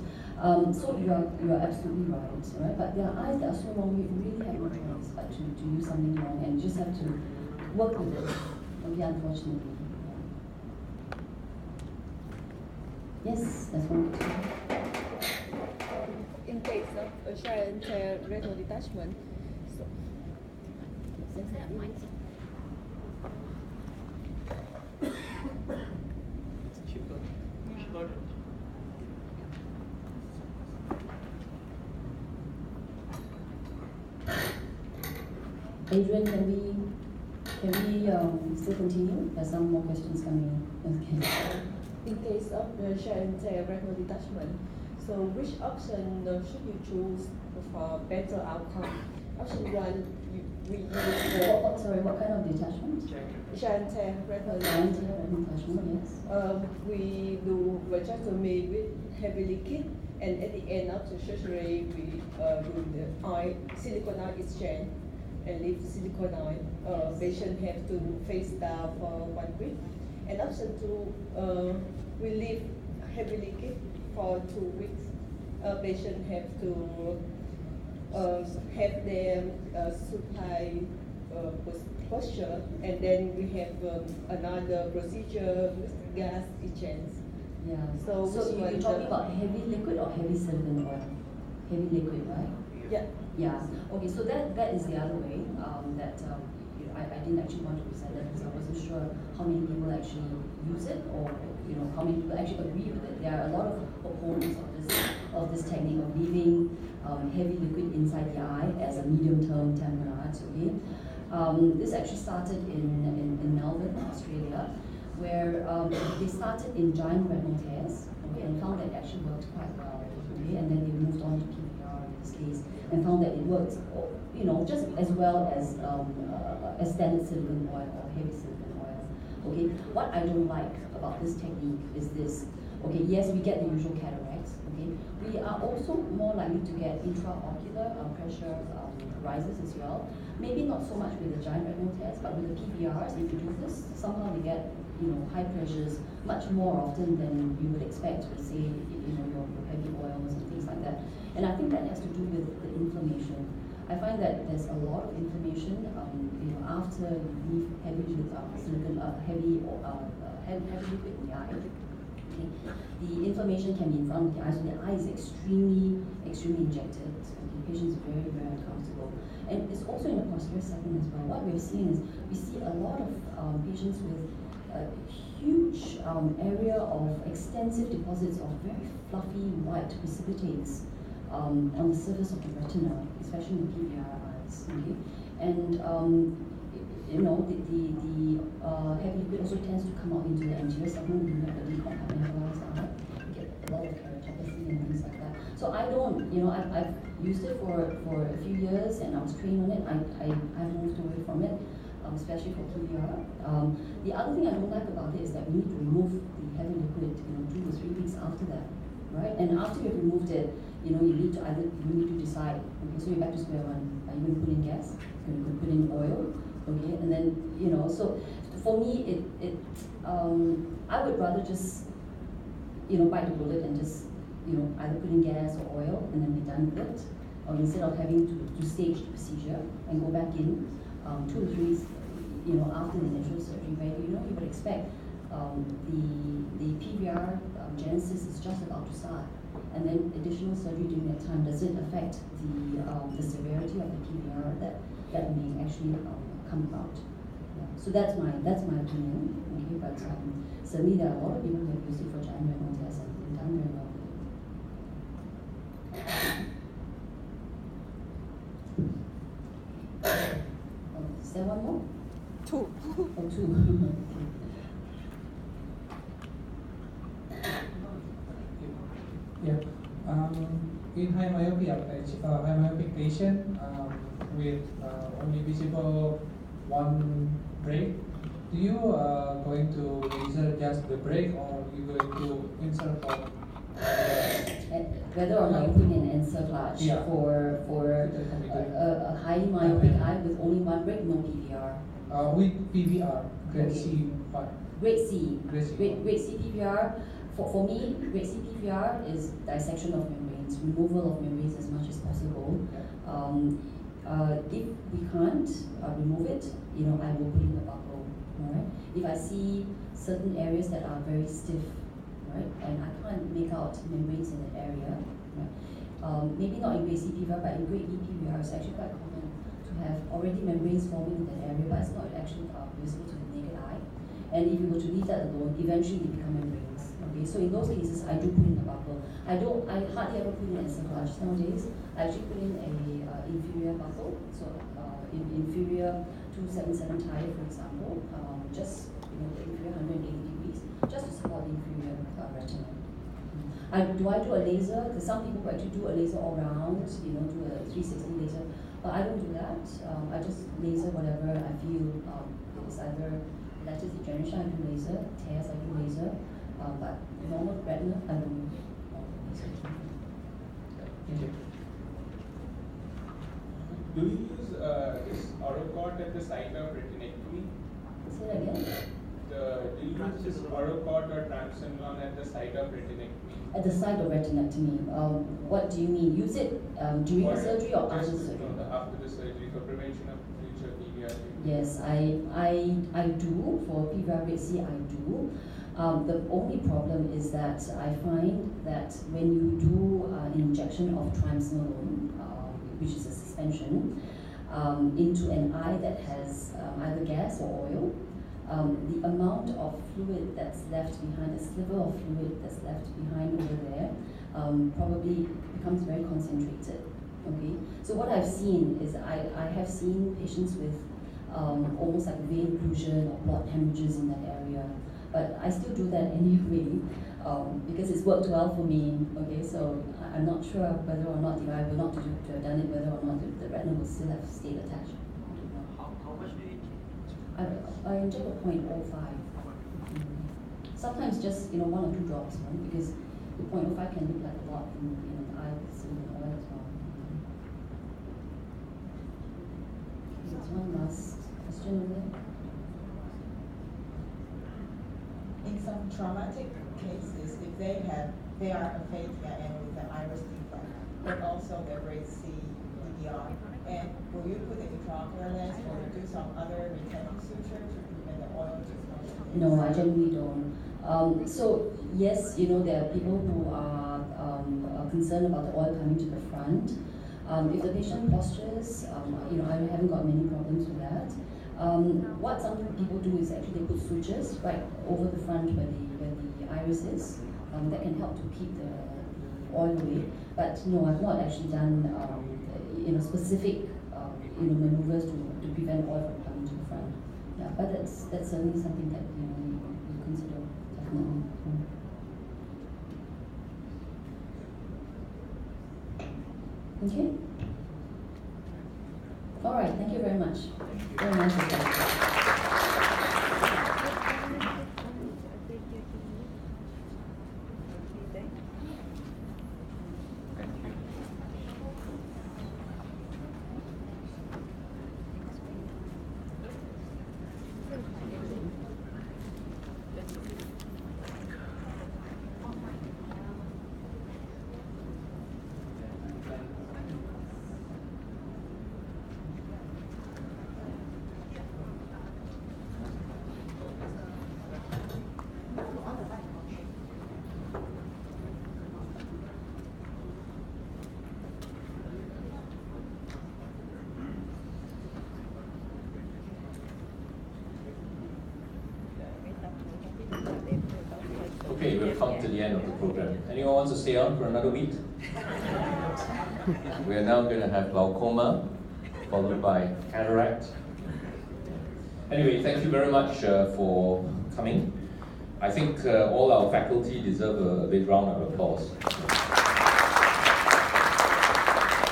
So you're absolutely right? But their eyes that are so long, you really have no choice but to use something long, and you just have to work with it, okay, unfortunately. Yes, that's one question. In case of a giant retinal detachment, so She got it. Adrian, can we still continue? There's some more questions coming in. Okay. in case of the giant retinal detachment, so which option should you choose for better outcome? Option one, we use What kind of detachment? giant retinal Giant detachment. detachment, yes. We do vitrectomy with heavy liquid, and at the end of the surgery, we do the eye silicone eye exchange and leave silicone eye. Patient have to face down for 1 week. And option two, we leave heavy liquid for 2 weeks. Patient have to have their supine posture, and then we have another procedure with gas exchange. Yeah. So you're talking about heavy liquid or heavy silicone oil? Heavy liquid, right? Yeah. Yeah. Okay, so that is the other way I didn't actually want to present that because I wasn't sure how many people actually use it, or how many people actually agree with it. There are a lot of opponents of this technique of leaving heavy liquid inside the eye as a medium-term temporary art. Okay. This actually started in Melbourne, Australia, where they started in giant retinal tears, okay, and found that it actually worked quite well. Okay, and then they moved on to PPR in this case, and found that it worked, just as well as standard silicone oil or heavy silicone oil. Okay, what I don't like about this technique is this. Okay, yes, we get the usual cataracts. Okay, we are also more likely to get intraocular pressure rises as well. Maybe not so much with the giant retinal tears, but with the PVRs, if you do this, somehow we get high pressures much more often than you would expect with, say, your heavy oils and things like that. And I think that has to do with the inflammation. I find that there's a lot of inflammation, after you leave heavy with silicone, heavy liquid in the eye. Okay. The inflammation can be in front of the eye, so the eye is extremely injected. Okay. Patient is very, very uncomfortable. And it's also in the posterior segment as well. What we're seeing is we see a lot of patients with a huge area of extensive deposits of very fluffy white precipitates on the surface of the retina, especially in the PVR eyes. Okay? And the heavy liquid also tends to come out into the anterior segment when you have the decompartmentalized eye. You get a lot of keratopathy and things like that. So I don't, I've used it for a few years and I was trained on it. I've moved away from it, especially for PVR. The other thing I don't like about it is that we need to remove the heavy liquid 2 to 3 weeks after that, right? And after you've removed it, you need to decide, okay, so you're back to square one. Are you going to put in gas? Are you going to put in oil? Okay, and then, so for me, I would rather just, bite the bullet and just, either put in gas or oil and then be done with it, or instead of having to stage the procedure and go back in 2 to 3 weeks, after the initial surgery, where you would expect the PVR genesis is just about to start, and then additional surgery during that time, does it affect the severity of the PVR that may actually come about? Yeah. So that's my opinion. Okay, but certainly there are a lot of people who have used it for giant retinal tears and done very well. Is there one more? 2. Oh, 2. Yeah. In high myopic patient with only visible one ray, Do you going to laser just the break, or you going to insert for Whether or not you put in an encerclage Yeah. for a highly myopic eye with only one break, no PVR. with PVR, grade Okay. C part? Grade C. Grade C. Grade C PVR. For me, grade C PVR is dissection of membranes, removal of membranes as much as possible. If we can't remove it, I will put in a buckle. Alright. If I see certain areas that are very stiff, right, and I can't make out membranes in that area, right, maybe not in grade C PVR, but in grade E PVR, it's actually quite common to have already membranes forming in that area, but it's not actually visible to the naked eye. And if you were to leave that alone, eventually they become membranes. Okay, so in those cases, I do put in a buckle. I hardly ever put in encerclage nowadays. I actually put in a inferior buckle, so in inferior 277 tire, for example, just the inferior 180 degrees, just to support the inferior retina. Do I do a laser? Because some people actually do a laser all round, do a 360 laser, but I don't do that. I just laser whatever I feel is either lattice degeneration, I do laser, tears, I do laser, but normal retina, I don't do laser. Thank you. Do you use this Orocort at the site of retinectomy? Say that again? Do you use this Orocort or Transcenlon at the site of retinectomy? At the site of retinectomy, what do you mean? Use it during the surgery or after the just, surgery? after the surgery for prevention of future PVR? Yes, I do. For PVR grade C, I do. The only problem is that I find that when you do an injection of triamcinolone, which is a suspension, into an eye that has either gas or oil, the amount of fluid that's left behind, the sliver of fluid that's left behind over there, probably becomes very concentrated. Okay, so what I've seen is I have seen patients with almost like vein occlusion or blood hemorrhages in that area, but I still do that anyway because it's worked well for me. Okay, so I'm not sure whether or not, if I were not to have done it, whether or not the retina would still have stayed attached. How much do you I inject a 0.05. Sometimes just 1 or 2 drops, right? Because the 0.05 can look like a lot in an eye with silicone oil as well. There's one last question over there. In some traumatic cases, if they are aphasia and with an iris defect, but also they're grade C DDR, and will you put the intraocular lens or do some other retaining suture to prevent the oil to flow? No, I generally don't. So yes, there are people who are concerned about the oil coming to the front. If the patient postures, I haven't got many problems with that. What some people do is actually they put sutures right over the front where the iris is. That can help to keep the oil away. But no, I've not actually done specific maneuvers to prevent oil from coming to the front. Yeah, but that's certainly something that we consider definitely. Okay. All right. Thank you very much. Very nice of you. Okay, we've come to the end of the program. Anyone wants to stay on for another week? We are now going to have glaucoma, followed by cataract. Anyway, thank you very much for coming. I think all our faculty deserve a big round of applause.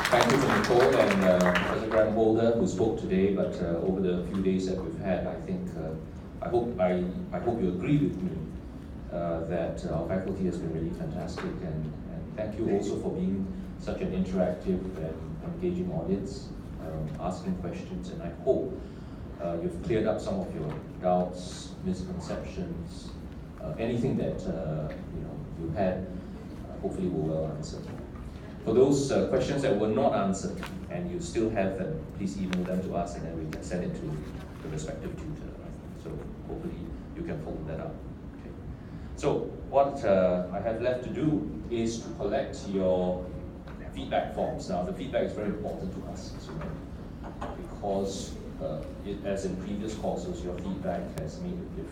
Thank you to Nicole and Professor Graham Holder, who spoke today, but over the few days that we've had, I think I hope you agree with me that our faculty has been really fantastic, and thank you also for being such an interactive and engaging audience, asking questions, and I hope you've cleared up some of your doubts, misconceptions, anything that you had, hopefully will well answered. For those questions that were not answered and you still have them, please email them to us and then we can send it to the respective tutor. Right? So hopefully you can follow that up. Okay. So what I have left to do is to collect your feedback forms. Now the feedback is very important to us, as you know, because as in previous courses, your feedback has made a difference.